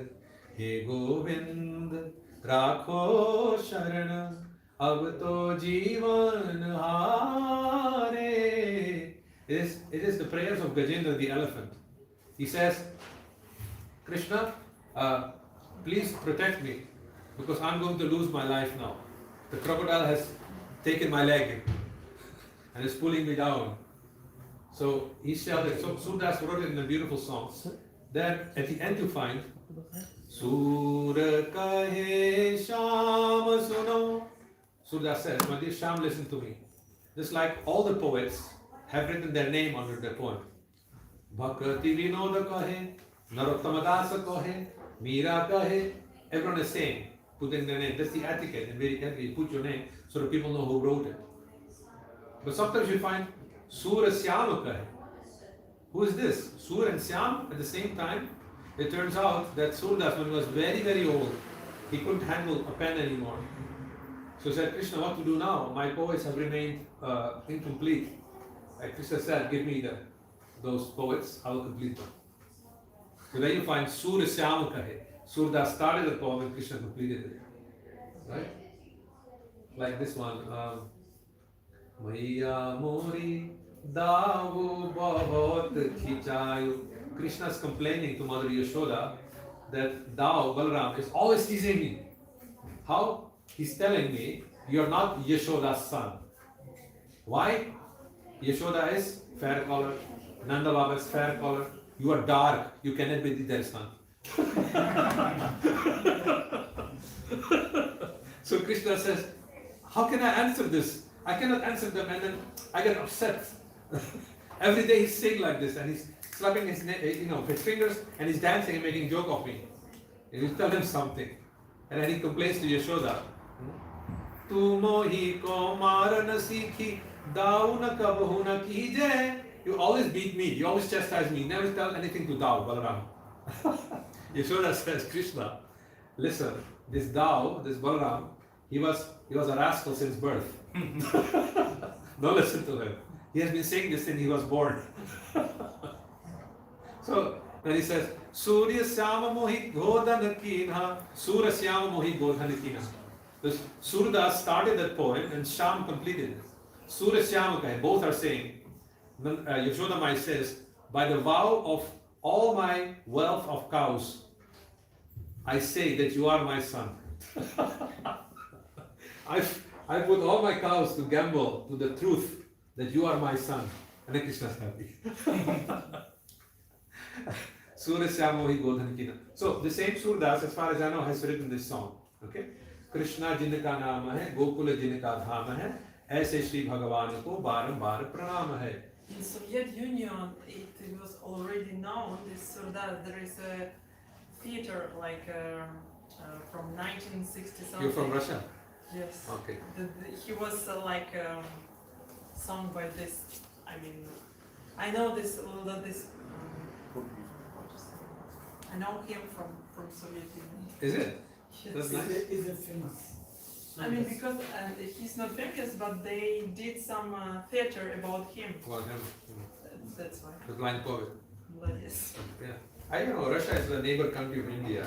He Govinda, Rakho Sharana, Ab to Jeevan Hare. It is the prayers of Gajendra the elephant. He says, Krishna, please protect me because I'm going to lose my life now. The crocodile has taken my leg and is pulling me down. So he shouted. So Surdas wrote it in a beautiful song. Then at the end you find Sura kahe Sham suno. Surdas says, my dear Sham, listen to me. Just like all the poets have written their name under their poem. Bhakti Vinoda kahe, Narottama Dasa kahe, Meera kahe. Everyone is saying, putting their name. That's the etiquette. And very carefully, you put your name so that people know who wrote it. But sometimes you find Sura Syama kahe. Who is this? Sur and Syam at the same time? It turns out that Surdas, when he was very, very old, he couldn't handle a pen anymore. So he said, Krishna, what to do now? My poets have remained incomplete. Like Krishna said, give me those poets, I will complete them. So then you find Sura Syama kahe. Surdas started the poem and Krishna completed it. Right? Like this one. Maiya Mori Davu Bahut Khichayu. Krishna is complaining to Mother Yashoda that thou, Balaram, is always teasing me. How? He's telling me, you're not Yashoda's son. Why? Yashoda is fair color, Nanda Baba is fair color. You are dark, you cannot be their son. So Krishna says, how can I answer this? I cannot answer them, and then I get upset. Every day he's saying like this, and he's slapping his fingers, and he's dancing and making joke of me. And you tell him something, and then he complains to Yashoda. Tu mohi ko maran sikhi, dau na kabhu na kije. You always beat me. You always chastise me. Never tell anything to Dao, Balaram. Yashoda says, Krishna, listen, this Dao, this Balaram, he was a rascal since birth. Don't listen to him. He has been saying this since he was born. So then he says, Surya Syama Mohi Godhan Kinha, Surya Syama Mohi Godhan Kinha. Because Surdas started that poem and Sham completed it. Surya Syama Kahe, both are saying, Yashoda Mai says, by the vow of all my wealth of cows, I say that you are my son. I put all my cows to gamble to the truth that you are my son. And then Krishna's happy. Surya Syamohi Godhan Kina. So the same Surdas, as far as I know, has written this song. Okay? Krishna जिनका नाम है, गोकुल जिनका धाम है, ऐसे श्री भगवान को बारंबार प्रणाम है. In Soviet Union, it was already known. This Surdar, there is a theater like from 1960 something. You're from Russia? Yes. Okay. He was like sung by this. I mean, I know this. I know him from Soviet Union. Is it? Yes. That's nice. Is it famous? I mean, because he's not famous, but they did some theater about him. About him. That's why. The blind poet. But yes. Yeah. I know Russia is the neighbor country of India.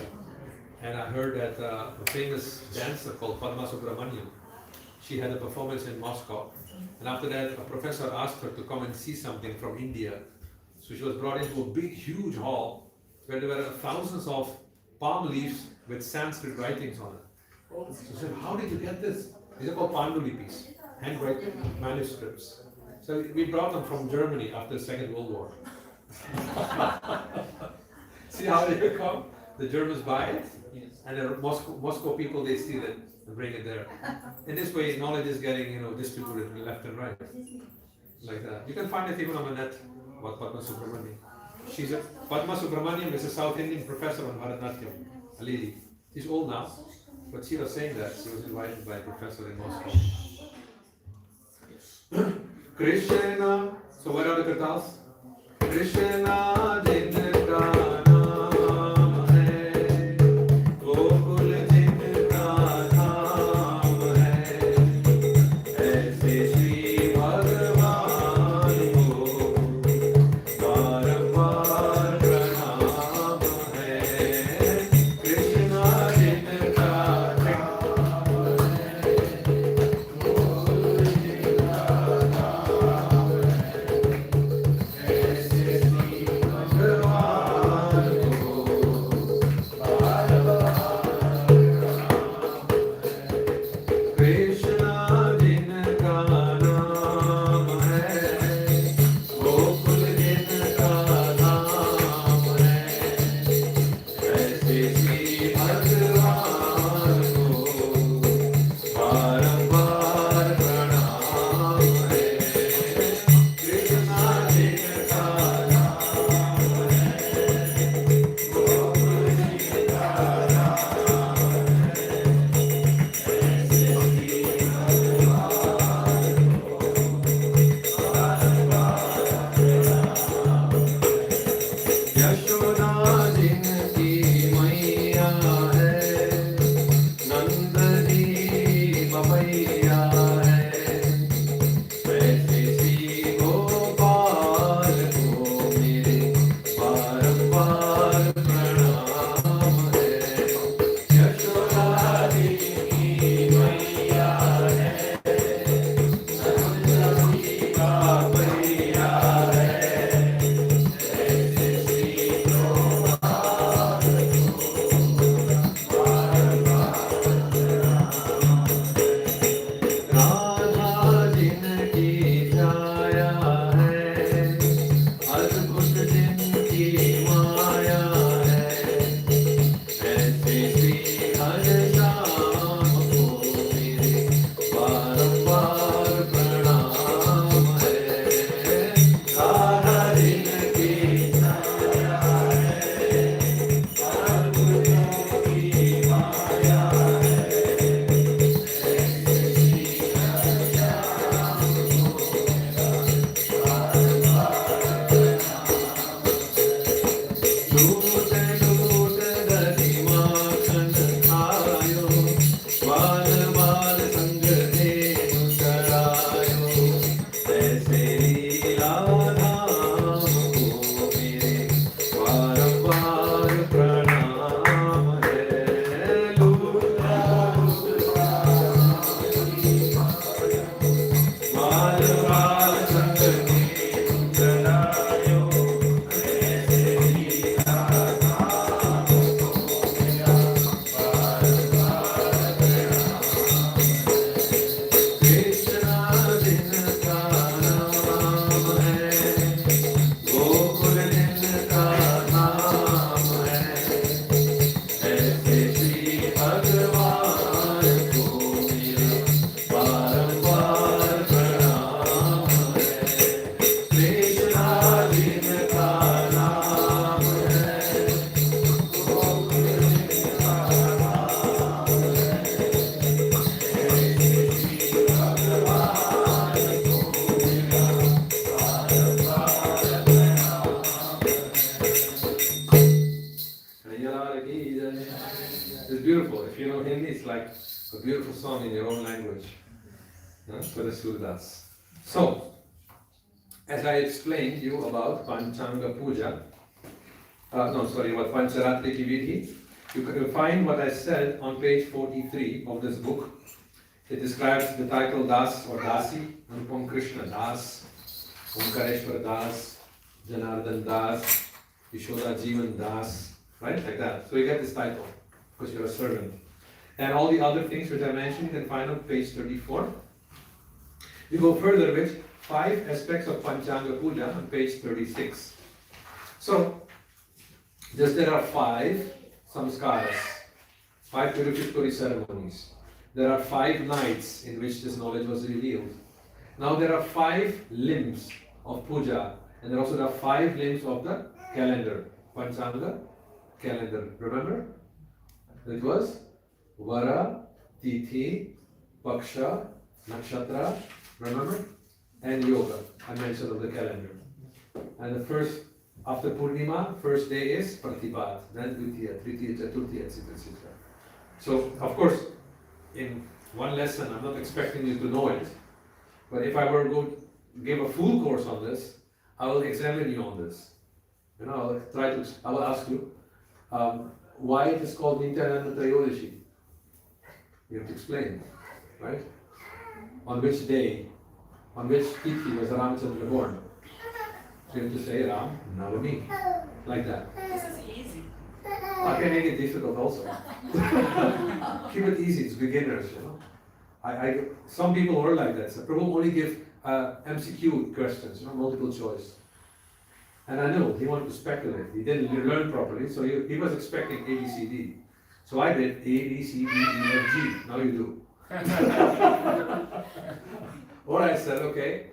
And I heard that a famous dancer called Padma Subramanian, she had a performance in Moscow. And after that, a professor asked her to come and see something from India. So she was brought into a big, huge hall where there were thousands of palm leaves with Sanskrit writings on it. So she said, how did you get this? These are called Pandulipis, handwriting manuscripts. So we brought them from Germany after the Second World War. See how they come? The Germans buy it, and the Moscow people, they steal it and bring it there. In this way, knowledge is getting distributed left and right, like that. You can find it even on the net about Padma Subramanian. Padma Subramanian is a South Indian professor on Bharatanatyam, a lady. She's old now, but she was saying that she was invited by a professor in Moscow. Krishna. So what are the Kirtals? Krishna Jinka. like a beautiful song in your own language. Pada Surdas. So, as I explained you about Panchanga Puja, about Pancharatri Ki Vidhi, you can find what I said on page 43 of this book. It describes the title Das or Dasi, Anupam Krishna Das, Omkareshwar Das, Janardhan Das, Yashoda Jivan Das, right? Like that. So you get this title because you're a servant. And all the other things which I mentioned you can find on page 34. You go further with 5 aspects of Panchanga Puja on page 36. So, there are 5 samskaras, 5 purificatory ceremonies. There are 5 nights in which this knowledge was revealed. Now there are 5 limbs of puja, and there are 5 limbs of the calendar, Panchanga calendar. Remember? It was Vara, Tithi, Paksha, Nakshatra, remember? And Yoga, I mentioned of the calendar. And the first, after Purnima, first day is Pratipad, then Dvitiya, Tritiya, Chaturtiya, etc. etc. So, of course, in one lesson, I'm not expecting you to know it, but if I were going to give a full course on this, I will examine you on this. I will ask you, why it is called Nityananda Trayodashi. You have to explain, right? On which day, on which tithi was Ramchandra born? So you have to say Ram Navami, like that. This is easy. I can make it difficult also. Keep it easy, it's beginners, some people were like that. So Prabhu only give MCQ questions, multiple choice. And I know he wanted to speculate. He didn't learn properly, so he was expecting A, B, C, D. So I did A, B, C, D, E, F, G. Now you do. Or I said, okay,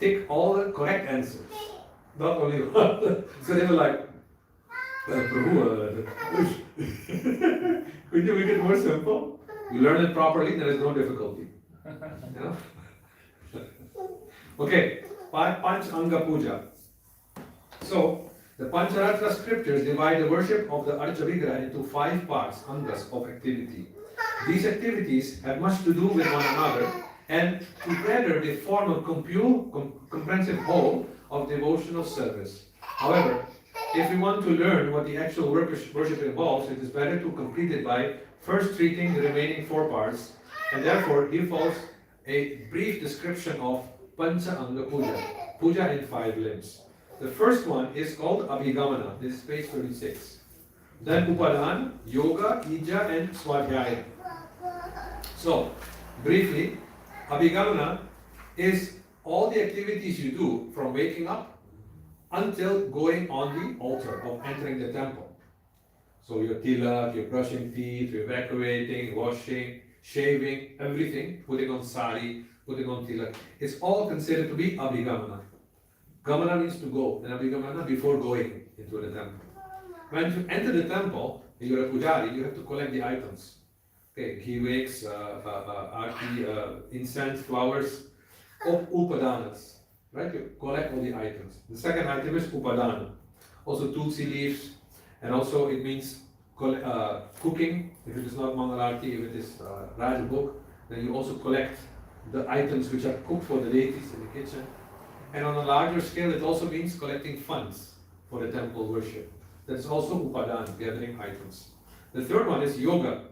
tick all the correct answers, not only one. So they were like, Prabhu, could you make it more simple? You learn it properly, there is no difficulty. Okay, Panchanga Puja. So, the Pancharatra scriptures divide the worship of the Archavigraha into 5 parts, angas, of activity. These activities have much to do with one another, and together they form a comprehensive whole of devotional service. However, if we want to learn what the actual worship involves, it is better to complete it by first treating the remaining 4 parts, and therefore he follows a brief description of Panchanga Puja, puja in 5 limbs. The first one is called Abhigamana, this is page 36. Then Upadan, Yoga, Ija and Swadhyaya. So, briefly, Abhigamana is all the activities you do from waking up until going on the altar of entering the temple. So your tilak, your brushing teeth, your evacuating, washing, shaving, everything, putting on sari, putting on tilak, is all considered to be Abhigamana. Gamana means to go, and Abhigamana before going into the temple. When you enter the temple, and you're a pujari, you have to collect the items. Okay, ghee wicks, arti, incense, flowers, upadanas. Right? You collect all the items. The second item is upadana. Also tulsi leaves, and also it means cooking. If it is not Mangalarti, if it is Rajabhog, then you also collect the items which are cooked for the deities in the kitchen. And on a larger scale, it also means collecting funds for the temple worship. That's also upadana, gathering items. The third one is yoga.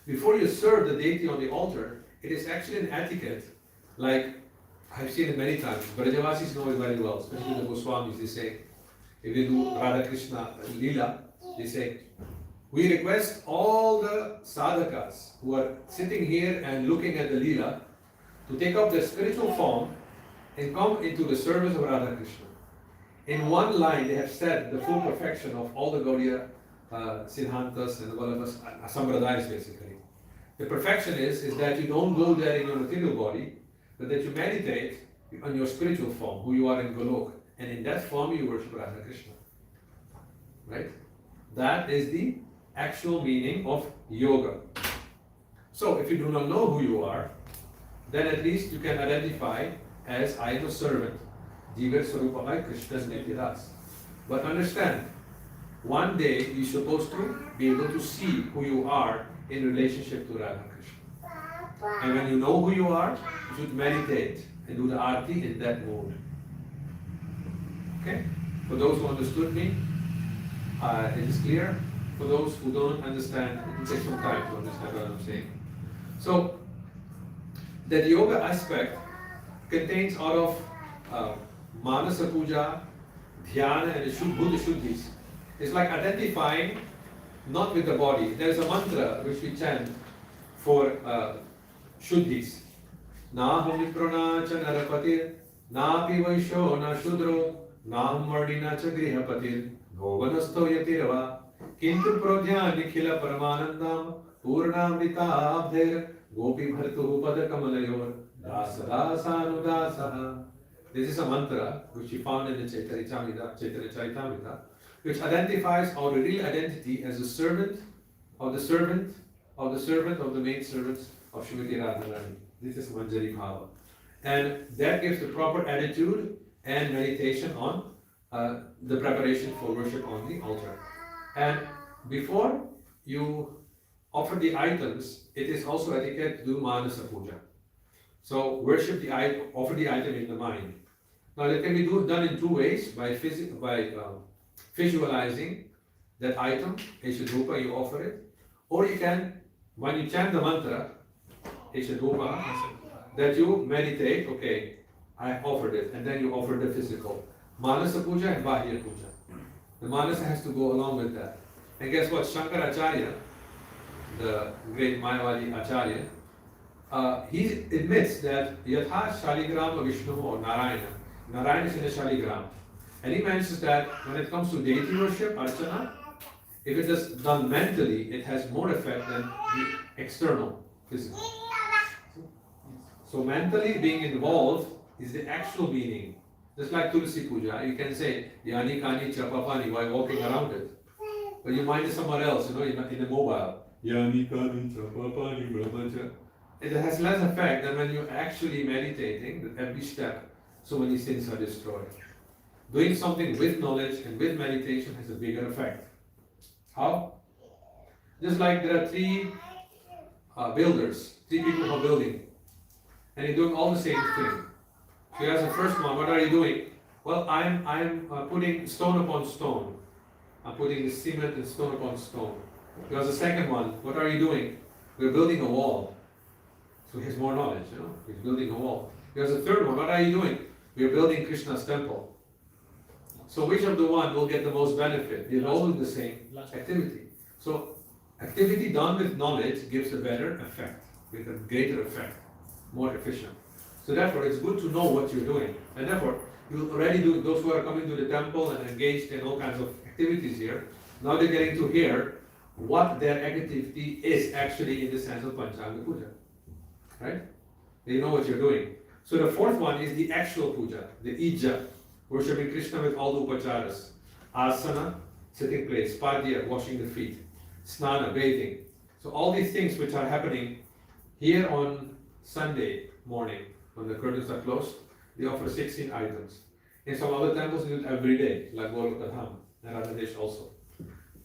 Before you serve the deity on the altar, it is actually an etiquette, like I've seen it many times. Brajavasis know it very well, especially the Goswamis. They say, if they do Radha Krishna Leela, they say, we request all the sadhakas who are sitting here and looking at the Leela to take up their spiritual form and come into the service of Radha Krishna. In one line, they have said the full perfection of all the Gaudiya Siddhantas and the Vallabhas, Sambradayas basically. The perfection is that you don't go there in your material body, but that you meditate on your spiritual form, who you are in Golok, and in that form you worship Radha Krishna. Right? That is the actual meaning of yoga. So if you do not know who you are, then at least you can identify as I am a servant. Jiva Swarupamai Krishna's Nityadas. But understand, one day you're supposed to be able to see who you are in relationship to Radha Krishna. And when you know who you are, you should meditate and do the arti in that mode. Okay? For those who understood me, it is clear. For those who don't understand, it will take some time to understand what I'm saying. So, that yoga aspect contains out of Manasa Puja, Dhyana, and Buddha Shuddhis. It's like identifying not with the body. There's a mantra which we chant for Shuddhis. Naham Viprana cha Narapatir, Napi Vaisho na Shudro, Naham Vardina cha Grihapatir, Bhovanasto Yatirava, Kintu Prodhya Nikhila Paramanandam, Purnamrita Abdher, Gopi Bhartu Pada Kamalayor, Dasa. This is a mantra which we found in the Chaitanya Charitamrita, which identifies our real identity as a servant of the servant of the servant of the main servants of Srimati Radharani. This is Manjari Bhava. And that gives the proper attitude and meditation on the preparation for worship on the altar. And before you offer the items, it is also etiquette to do Manasa Puja. So worship the item, offer the item in the mind. Now that can be done in two ways, by visualizing that item, Eshadupa, you offer it, or you can, when you chant the mantra, Eshadupa, that you meditate, okay, I offered it, and then you offer the physical. Manasa Puja and Bahya Puja. The Manasa has to go along with that. And guess what? Shankaracharya, the great Mayavadi Acharya, he admits that Yatha Shaligrama Vishnu or Narayana. Narayana is in a Shaligram. And he mentions that when it comes to deity worship, Archana, if it is done mentally, it has more effect than the external, physical. So mentally being involved is the actual meaning. Just like Tulsi Puja, you can say Yani Kani Chapapani while walking around it. But your mind is somewhere else, in the mobile. Yani Kani Chapapani Brahmacha. It has less effect than when you're actually meditating that every step so many sins are destroyed. Doing something with knowledge and with meditation has a bigger effect. How? Just like there are three builders, three people who are building, and they're doing all the same thing. So here's the first one. What are you doing? Well, I'm putting stone upon stone. I'm putting the cement and stone upon stone. Here's the second one. What are you doing? We're building a wall. So he has more knowledge, He's building a wall. Here's the third one. What are you doing? We're building Krishna's temple. So which of the one will get the most benefit? They're all doing the same activity. So activity done with knowledge gives a better effect, with a greater effect, more efficient. So therefore, it's good to know what you're doing. And therefore, you already do, those who are coming to the temple and engaged in all kinds of activities here, now they're getting to hear what their activity is actually in the sense of Panchanga Puja. Right? They know what you're doing. So the fourth one is the actual puja, the ija, worshipping Krishna with all the upacharas. Asana, sitting place. Padya, washing the feet. Snana, bathing. So all these things which are happening here on Sunday morning, when the curtains are closed, they offer 16 items. In some other temples, they do it every day, like Gauradesh and Gauradesh also.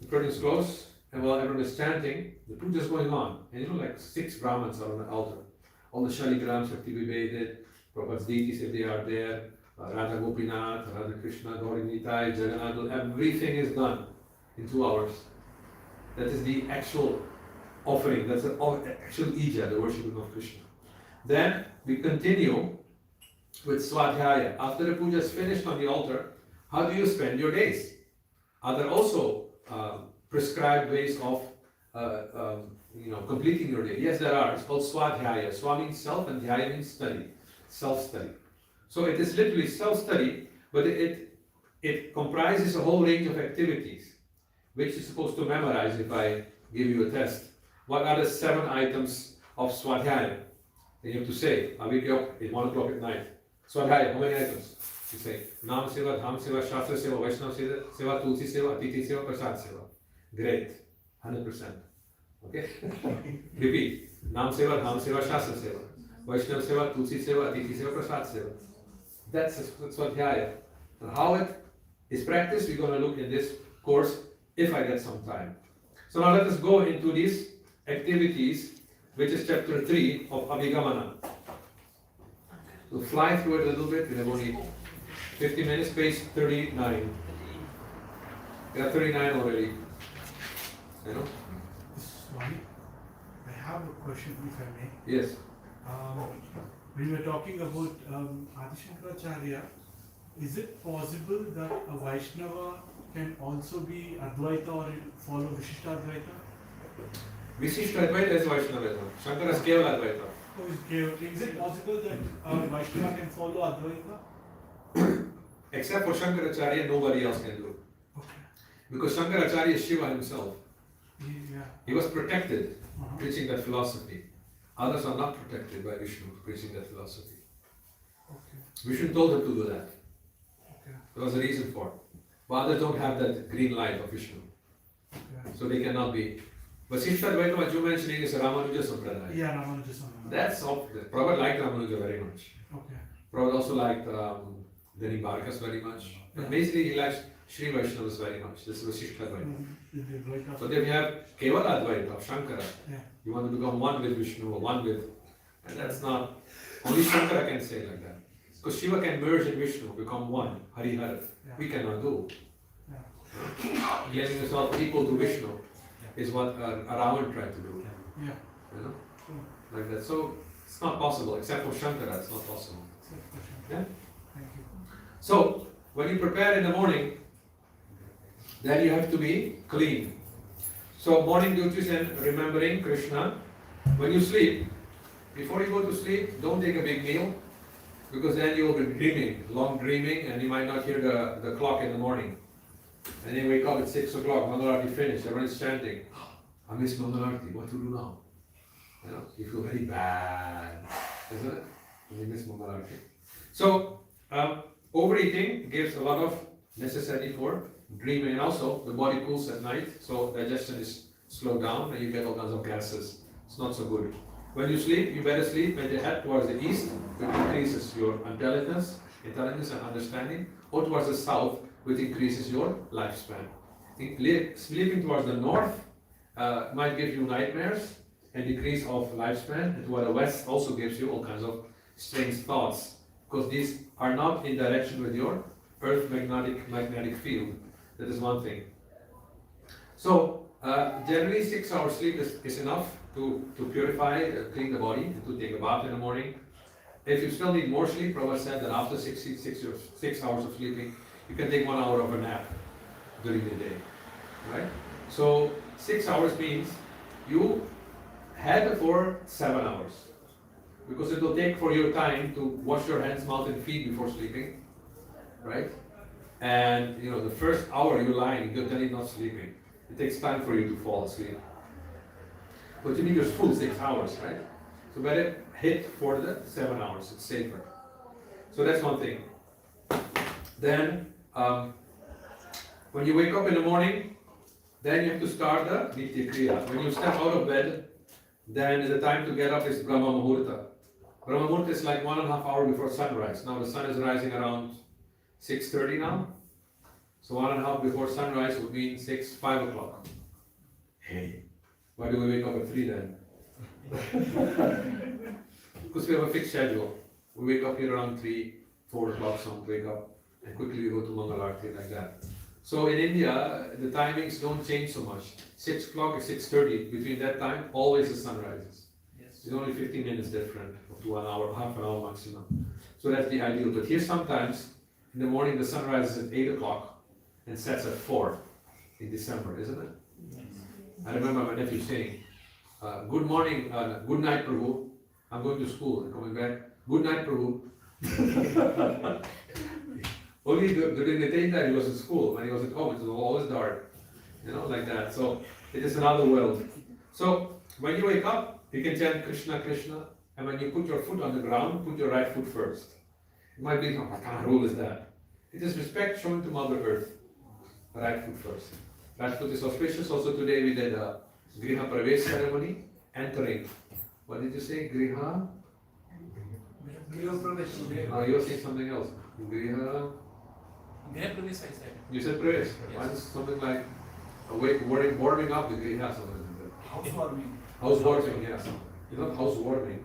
The curtains close, and while everyone is chanting, the puja is going on. And like 6 Brahmins are on the altar. All the Shaligrams have to be bathed, Prabhupada's deities if they are there, Radha Gopinath, Radha Krishna, Gauri Nitai, Jagannath, everything is done in 2 hours. That is the actual offering, that's the actual ija, the worshiping of Krishna. Then we continue with Swadhyaya. After the puja is finished on the altar, how do you spend your days? Are there also prescribed ways of completing your day? Yes, there are. It's called Swadhyaya. Swa means self and Dhyaya means study, self-study. So it is literally self-study, but it comprises a whole range of activities, which you're supposed to memorize if I give you a test. What are the 7 items of Swadhyaya? Then you have to say, I wake you up at 1 o'clock at night. Swadhyaya, how many items? You say, Nam Seva, Dham Seva, Shastra Seva, Vaishnava Seva, Tulsi Seva, Atithi Seva, Prasad Seva. Great, 100%. Okay? Repeat. Nam Seva, Dham Seva, Shastra Seva, Vaishnava Seva, Tulsi Seva, Atithi Seva, Prasad Seva. That's Swadhyaya. And how it is practiced, we're going to look in this course if I get some time. So now let us go into these activities, which is chapter 3 of Abhigamana. We'll fly through it a little bit. We have only 50 minutes, page 39. We are 39 already. You know? Swami, I have a question if I may. Yes. When you were talking about Adi Shankaracharya, is it possible that a Vaishnava can also be Advaita or follow Vishishtadvaita? Vishishtadvaita is Vaishnava. Shankara is Kevala Advaita. Is it possible that a Vaishnava can follow Advaita? Except for Shankaracharya, nobody else can do. Okay. Because Shankaracharya is Shiva himself. Yeah. He was protected Uh-huh. preaching that philosophy. Others are not protected by Vishnu preaching that philosophy. Okay. Vishnu told them to do that. Okay. There was a reason for it. But others don't have that green light of Vishnu. Okay. So they cannot be. But Vishishtadvaita, what you're mentioning is Ramanuja Sampradaya. Yeah, Ramanuja Sangha. That's all. Prabhupada liked Ramanuja very much. Okay. Prabhupada also liked Deni Barkas very much. But Yeah. basically he likes Sri Vaishnavas very much. This is Vishishtadvaita. Mm-hmm. So then we have Kevala Advaita of Shankara. Yeah. You want to become one with Vishnu or one with, and that's not, only Shankara can say like that. Because Shiva can merge in Vishnu, become one, Harihara. Yeah. We cannot do. Yeah. Getting yourself equal to Vishnu is what Ravan tried to do. Yeah. You know? Sure. Like that. So it's not possible, except for Shankara, it's not possible. Yeah? Thank you. So when you prepare in the morning, then you have to be clean. So morning duties and remembering Krishna. When you sleep, before you go to sleep, don't take a big meal, because then you will be dreaming, long dreaming, and you might not hear the clock in the morning. And then you wake up at 6 o'clock, Mangalarti finished, everyone's chanting, I miss Mangalarti, what to do now? You know, you feel very bad, isn't it? When you miss Mangalarti. So, overeating gives a lot of necessity for dreaming, and also the body cools at night, so digestion is slowed down and you get all kinds of gases. It's not so good. When you sleep, you better sleep with your head towards the east, which increases your intelligence and understanding, or towards the south, which increases your lifespan. Sleeping towards the north might give you nightmares and decrease of lifespan, and toward the west also gives you all kinds of strange thoughts, because these are not in direction with your earth magnetic field. That is one thing. So generally 6 hours sleep is enough to purify, clean the body, and to take a bath in the morning. If you still need more sleep, Prabhupada said that after 6 hours of sleeping, you can take 1 hour of a nap during the day, right? So 6 hours means you had for 7 hours, because it will take for your time to wash your hands, mouth and feet before sleeping, right? And you know, the first hour you're lying, you're totally not sleeping. It takes time for you to fall asleep. But you need your full 6 hours, right? So better hit for the 7 hours, it's safer. So that's one thing. Then, when you wake up in the morning, then you have to start the Nitya Kriya. When you step out of bed, then the time to get up is Brahma Muhurta. Brahma Muhurta is like 1.5 hours before sunrise. Now the sun is rising around 6:30 now. So 1.5 before sunrise would mean 5 o'clock. Hey, why do we wake up at 3 then? Because we have a fixed schedule. We wake up here around 3, 4 o'clock, some wake up, and quickly we go to Mangalarti like that. So in India, the timings don't change so much. 6 o'clock is 6:30. Between that time, always the sun rises. Yes. It's only 15 minutes different, up to 1 hour, half an hour maximum. So that's the ideal. But here sometimes, in the morning, the sun rises at 8 o'clock and sets at 4 in December, isn't it? Yes. I remember my nephew saying, good morning, good night, Prabhu. I'm going to school and coming back. Good night, Prabhu. Only during the daytime he was at school. When he was at home, it was always dark. You know, like that. So it is another world. So when you wake up, you can chant Krishna, Krishna. And when you put your foot on the ground, put your right foot first. It might be, what kind of rule is that? It is respect shown to Mother Earth. Right foot first. Right foot is auspicious. Also today we did a Griha Pravesh ceremony, entering. What did you say? Griha? Oh, you were saying something else. Griha. You said Pravesh. Why is something like warming up the greenhouse. Housewarming. Housewarming, yes. It's not housewarming.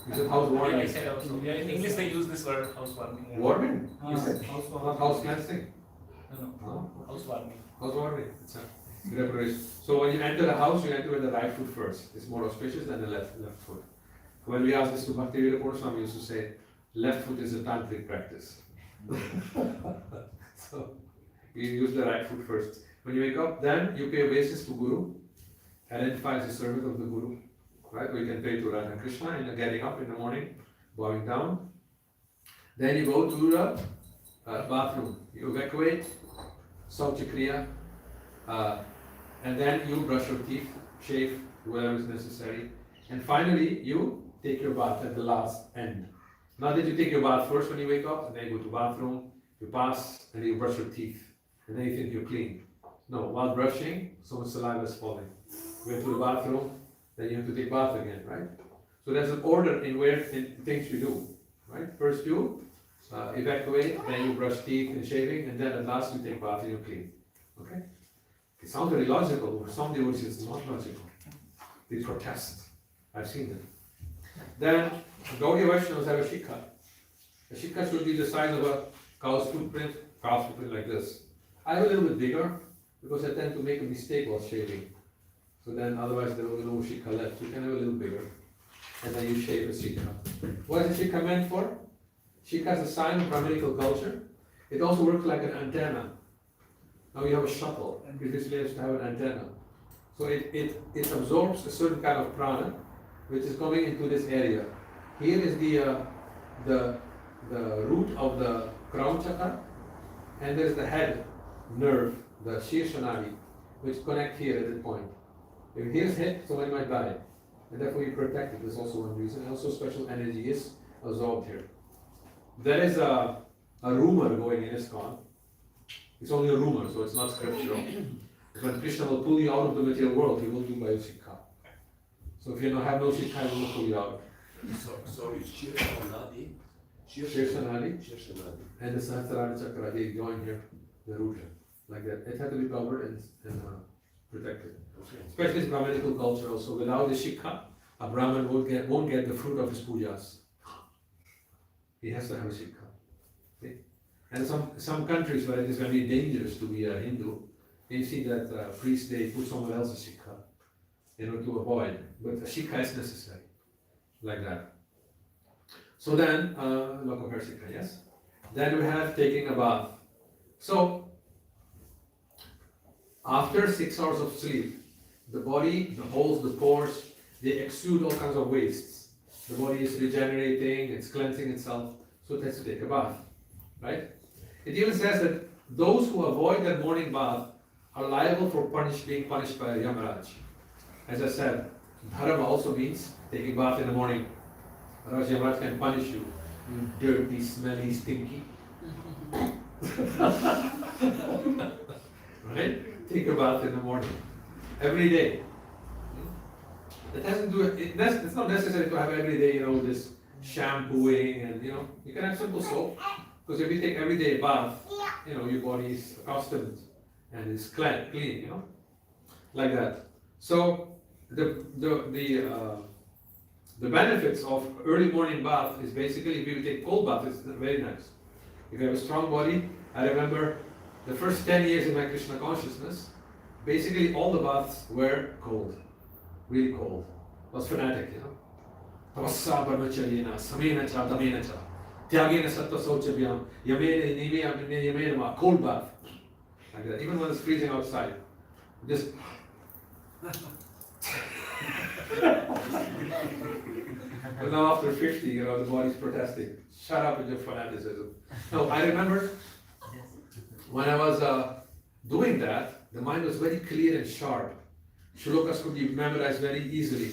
It's a housewarming. Yeah, I said also. Yeah, in English they use this word housewarming. Yeah. Warming? You said? Housewarming. Not house cleansing? No, housewarming. Housewarming. It's a preparation. So when you enter the house, you enter with the right foot first. It's more auspicious than the left foot. When we ask this to Bhakti Veerapur Swami, used to say, left foot is a tantric practice. So you use the right foot first. When you wake up, then you pay obeisance to Guru, identify as a servant of the Guru, right? Or you can pray to Radha Krishna and getting up in the morning, bowing down. Then you go to the bathroom. You evacuate, Sauchakriya, and then you brush your teeth, shave, whatever is necessary. And finally, you take your bath at the last end. Not that you take your bath first when you wake up, and then you go to the bathroom, you pass, and then you brush your teeth, and then you think you're clean. No, while brushing, so much saliva is falling. You went to the bathroom, then you have to take bath again, right? So there's an order in things you do, right? First you evacuate, then you brush teeth and shaving, and then at last you take bath and you're clean. Okay? It sounds very logical, but some devotees it's not logical. They protest. I've seen them. Then Gaudiya Vaishnavas have a shikha. A shikha should be the size of a cow's footprint like this. I have a little bit bigger because I tend to make a mistake while shaving. So then otherwise there will be no shikha left. You can have a little bigger. And then you shave a shikha. What is a shikha meant for? Shikha is a sign of Brahminical culture. It also works like an antenna. Now you have a shuttle, and previously used to have an antenna. So it absorbs a certain kind of prana, which is coming into this area. Here is the root of the crown chakra, and there's the head nerve, the Shirsha Nadi, which connect here at that point. If here's hit, somebody might die. And therefore you protect it. There's also one reason. And also special energy is absorbed here. There is a rumor going in ISKCON. It's only a rumor, so it's not scriptural. When Krishna will pull you out of the material world, he will do by shikha. So if you have no shikha, he will pull you out. Sorry, Shirsha Nadi. Shirsha Nadi and the Sahasrara Chakra, they join here, the root, like that. It has to be covered and protected. Okay. Especially in Brahminical culture also. Without the shikha, a Brahmin won't get the fruit of his pujas. He has to have a shikha. Okay? And some countries where it is very dangerous to be a Hindu, you see that priests, they put someone else's shikha, to avoid. But a shikha is necessary, like that. So then, shikha, yes? Then we have taking a bath. So, after 6 hours of sleep, the body, the holes, the pores, they exude all kinds of wastes. The body is regenerating, it's cleansing itself, so it has to take a bath, right? It even says that those who avoid their morning bath are liable for being punished by Yamaraj. As I said, dharma also means taking bath in the morning. Otherwise Yamaraj can punish you. You dirty, smelly, stinky. Right? Take a bath in the morning. Every day. It hasn't do it. It's not necessary to have every day, this shampooing and you can have simple soap. Because if you take every day a bath, your body is accustomed and is clean, like that. So the benefits of early morning bath is basically if you take cold bath, it's very nice. If you have a strong body, I remember the first 10 years in my Krishna consciousness, basically all the baths were cold, really cold. I was fanatic, Tavassa brahmacharyena, samena cha, damena cha, tyagena sattva sauchabhyam, yamena nivya yamena, cold bath. Like that, even when it's freezing outside. Just but now after 50, the body's protesting. Shut up with your fanaticism. No, I remember when I was doing that, the mind was very clear and sharp. Shlokas could be memorized very easily.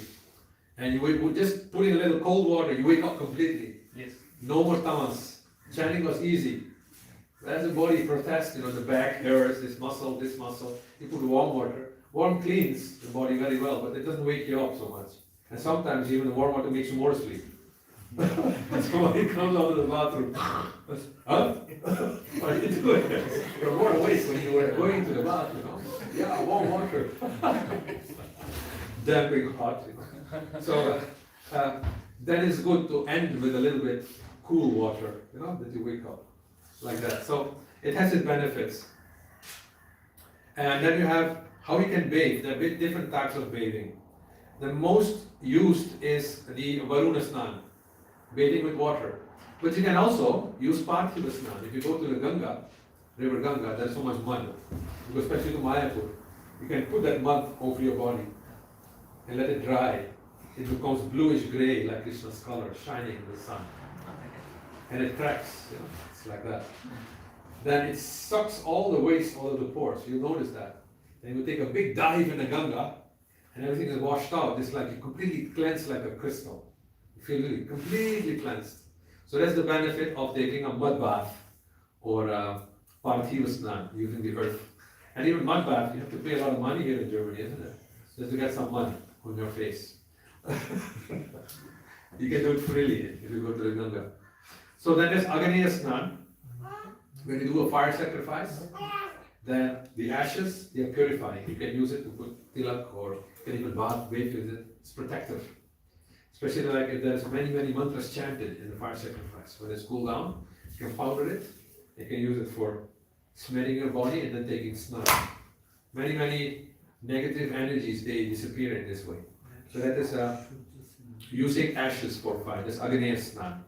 And you would just put in a little cold water, you wake up completely. Yes. No more tamas. Chanting was easy. As the body protests, the back hurts, this muscle. You put warm water. Warm cleans the body very well, but it doesn't wake you up so much. And sometimes even the warm water makes you more sleep. So when he comes out of the bathroom, huh? What are you doing? You're more awake when you were going to the bath, you know? Yeah, warm water. Damping hot, you know? So that is good to end with a little bit cool water, you know, that you wake up like that. So it has its benefits. And then you have how you can bathe. There are different types of bathing. The most used is the Varuna Snan, bathing with water. But you can also use Parthiva Snan. If you go to the Ganga, River Ganga, there's so much mud. You go especially to Mayapur, you can put that mud over your body and let it dry. It becomes bluish gray like Krishna's color, shining in the sun. And it cracks, you know, it's like that. Then it sucks all the waste out of the pores. You'll notice that. Then you take a big dive in the Ganga, and everything is washed out. It's like you completely cleansed like a crystal. You feel really completely cleansed. So that's the benefit of taking a mud bath or Parthiva Snan, using the earth. And even mud bath, you have to pay a lot of money here in Germany, isn't it? Just to get some mud on your face. You can do it freely if you go to the Ganga. So then there's Agneya Snan. When you do a fire sacrifice, then the ashes, they are purifying. You can use it to put tilak or you can even bathe with it. It's protective. Especially like if there's many mantras chanted in the fire sacrifice. When it's cooled down, you can powder it. You can use it for smearing your body and then taking snan. Many negative energies, they disappear in this way. So that is using ashes for fire. That's Agneya Snan.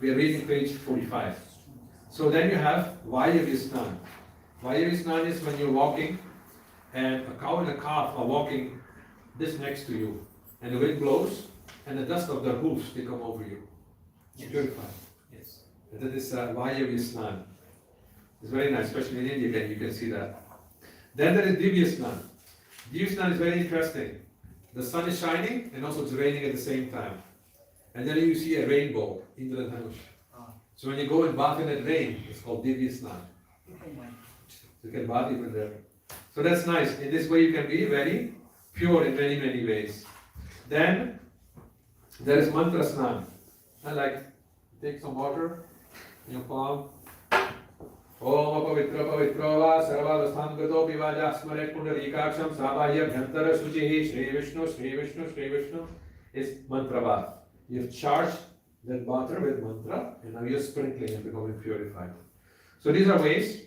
We are reading page 45. So then you have Vayavi Snan. Vayavi Snan is when you're walking and a cow and a calf are walking this next to you. And the wind blows and the dust of their hooves, they come over you. It's purified. Yes. And that is Vayavi Snan. It's very nice, especially in India, you can see that. Then there is Divya Snan. Divya Snan is very interesting. The sun is shining and also it's raining at the same time. And then you see a rainbow, Indra Dhanush. So when you go and bath in that rain, it's called Divya Snan. You can bath even there. So that's nice. In this way you can be very pure in many ways. Then there is Mantra Snan. And like, take some water in your palm. Om apavitra pavitra va sarvadasthan gato vivaja smare pundarikaksham sabhaya bhyantara suchihi Shri Vishnu Shri Vishnu Shri Vishnu is mantra bath. You've charged that water with mantra and now you're sprinkling and becoming purified. So these are ways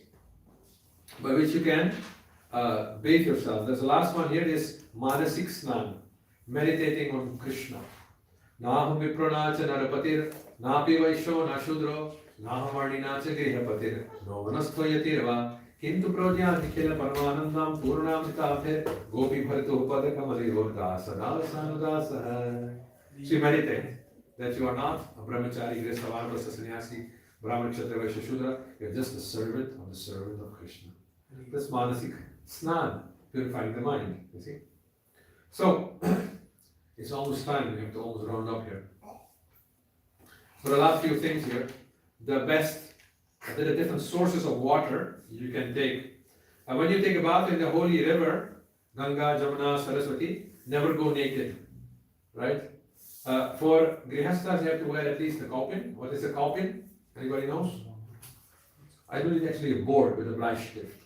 by which you can bathe yourself. There's the last one here is Manasik Snan, meditating on Krishna. Naham vipranacha narapatir, napi vaisho nashudro, naham arninacha grihapatir, no vanasthoyatirva, kintu prodya nikhila paramanandam purnamitape, gopi bharto padakamaliro dasana sanudasa. So you meditate that you are not a brahmachari, grihastha, sannyasi, brahmana, kshatriya, vaishya, shudra, you're just a servant of Krishna. That's Manasik Snan, purifying the mind, you see. So, it's almost time, we have to almost round up here. So the last few things here, the different sources of water you can take. When you take a bath in the holy river, Ganga, Jamuna, Saraswati, never go naked, right? For grihasthas, you have to wear at least a kaupin. What is a kaupin? Anybody knows? I do it actually a board with a Bleistift,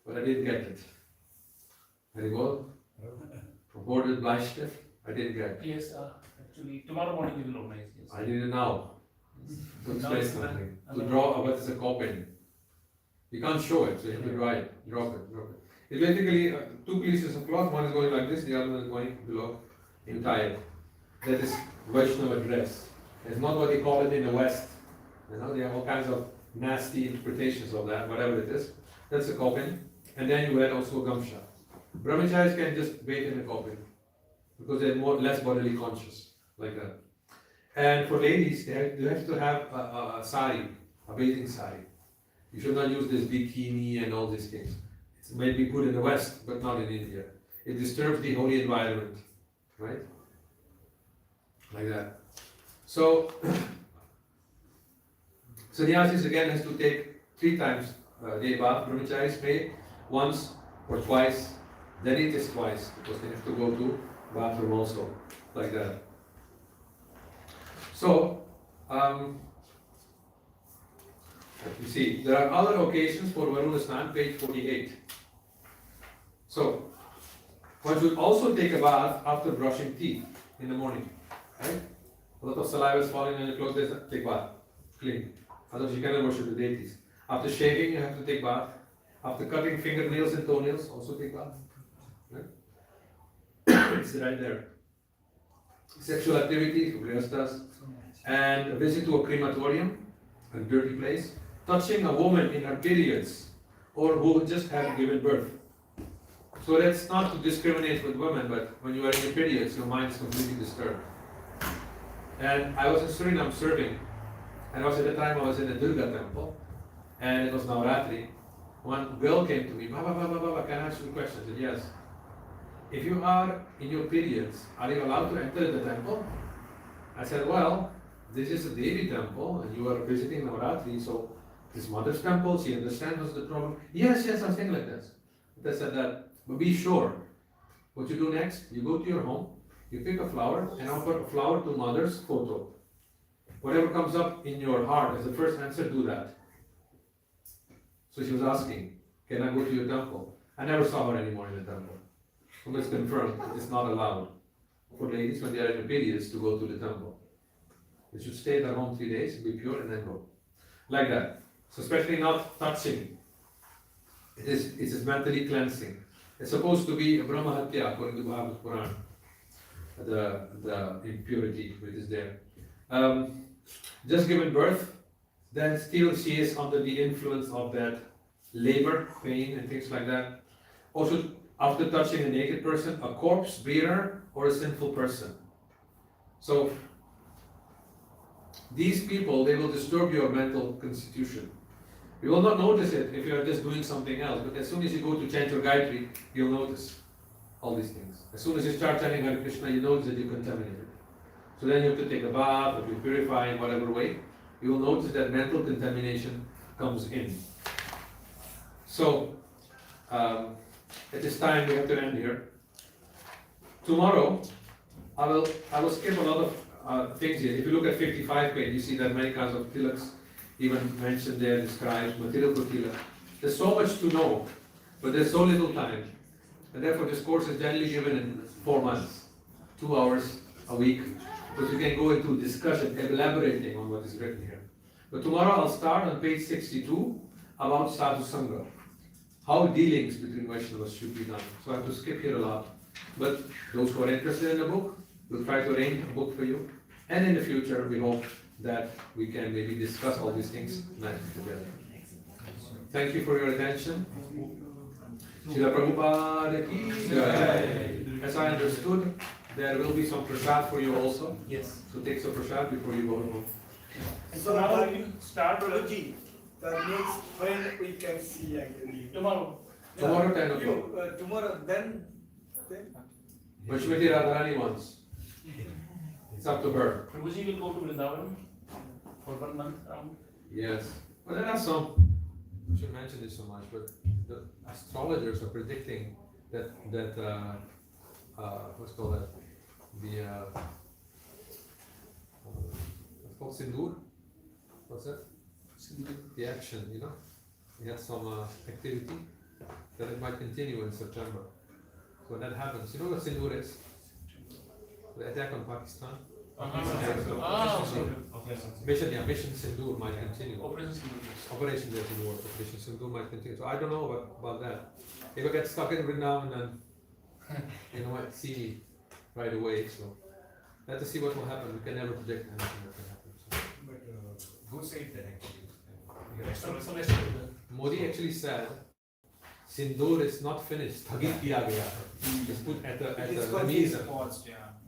but I didn't get it. Very well. A board with Bleistift, I didn't get it. Yes, actually, tomorrow morning you will organize. Yes. I need it now. To explain something. To draw what is a kaupin. You can't show it, so you have to draw it. Drop it. It's basically two pieces of cloth. One is going like this, the other one is going below. You tie it. That is Vaishnava dress. It's not what they call it in the West. You know, they have all kinds of nasty interpretations of that, whatever it is. That's a kaupin. And then you wear also a gamsha. Brahmacharis can just bathe in a kaupin because they're less bodily conscious, like that. And for ladies, they have to have a sari, a bathing sari. You should not use this bikini and all these things. It may be good in the West, but not in India. It disturbs the holy environment, right? Like that. So, sannyasis again has to take 3 times a day bath. Brahmacharis may once or twice, then it is twice because they have to go to bathroom also, like that. So, you see, there are other occasions for Varuna Snan, page 48. So, one should also take a bath after brushing teeth in the morning, right? A lot of saliva is falling on your clothes, take bath, clean. Otherwise you cannot worship the deities. After shaving, you have to take bath. After cutting fingernails and toenails, also take bath. Right? It's right there. Sexual activity, Grihasthas, and a visit to a crematorium, a dirty place. Touching a woman in her periods, or who just have given birth. So that's not to discriminate with women, but when you are in your periods, your mind is completely disturbed. And I was in Suriname serving, and at the time I was in the Durga temple, and it was Navratri. One girl came to me, Baba, can I ask you a question? I said, yes. If you are in your periods, are you allowed to enter the temple? I said, well, this is a Devi temple, and you are visiting Navratri, so this mother's temple, she understands what's the problem. Yes, I was saying like this. They said that, but be sure. What you do next, you go to your home, you pick a flower, and offer a flower to mother's photo. Whatever comes up in your heart as the first answer, do that. So she was asking, can I go to your temple? I never saw her anymore in the temple. So it's confirmed it is not allowed for ladies when they are in their periods to go to the temple. They should stay at their home 3 days, be pure, and then go. Like that. So especially not touching. It is mentally cleansing. It's supposed to be a Brahma Hatya according to Bhagavad Puran. The impurity which is there. Just given birth, then still she is under the influence of that labor, pain, and things like that. Also, after touching a naked person, a corpse bearer, or a sinful person. So, these people, they will disturb your mental constitution. You will not notice it if you are just doing something else, but as soon as you go to chant your Gayatri, you'll notice all these things. As soon as you start chanting Hare Krishna, you notice that you're contaminated. So then you have to take a bath, or you purify in whatever way. You will notice that mental contamination comes in. So, at this time we have to end here. Tomorrow, I will skip a lot of things here. If you look at 55 page, you see that many kinds of tilaks even mentioned there, described, material for tilak. There's so much to know, but there's so little time. And therefore this course is generally given in 4 months, 2 hours a week, but you can go into discussion, elaborating on what is written here. But tomorrow I'll start on page 62 about Sadhu Sangha, how dealings between Vaishnavas should be done. So I have to skip here a lot. But those who are interested in the book, we'll try to arrange a book for you. And in the future, we hope that we can maybe discuss all these things together. Thank you for your attention. Srila Prabhupada ki jai. As I understood, there will be some prasad for you also. Yes. So take some prasad before you go home. So now we start Prabhuji, the next when we can see actually. tomorrow. Tomorrow 10 o'clock. Tomorrow then. Vashmati Radharani wants. It's up to her. Prabhuji will go to Vrindavan for 1 month around. Yes. Well, there are some, I shouldn't mention this so much, but the astrologers are predicting that what's called that? What's called Sindoor? What's that? The action, you know? We had some activity that it might continue in September. So when that happens, you know what Sindoor is? The attack on Pakistan. Mission Sindoor might continue. Operation Sindoor might continue. So I don't know about that. If I get stuck in Vrindavan, then you know might see me right away. So let's see what will happen. We can never predict anything that can happen. So. But who said that actually? Modi actually said Sindoor is not finished. Thagit kiya gaya. It's put at the reason.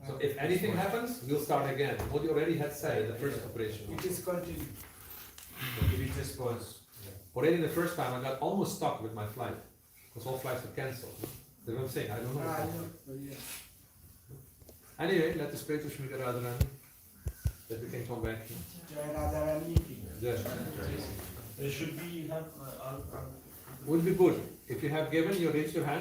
So if anything happens, we'll start again. Modi already had said the first operation. It is continued. It just was. Already the first time I got almost stuck with my flight. Because all flights were cancelled. That's what I'm saying. I don't know. I know. Yes. Anyway, let us pray to Shmita Radharani that we can come back. Jai Radharani. Yes. Should we have Would be good. If you have given, you raise your hand.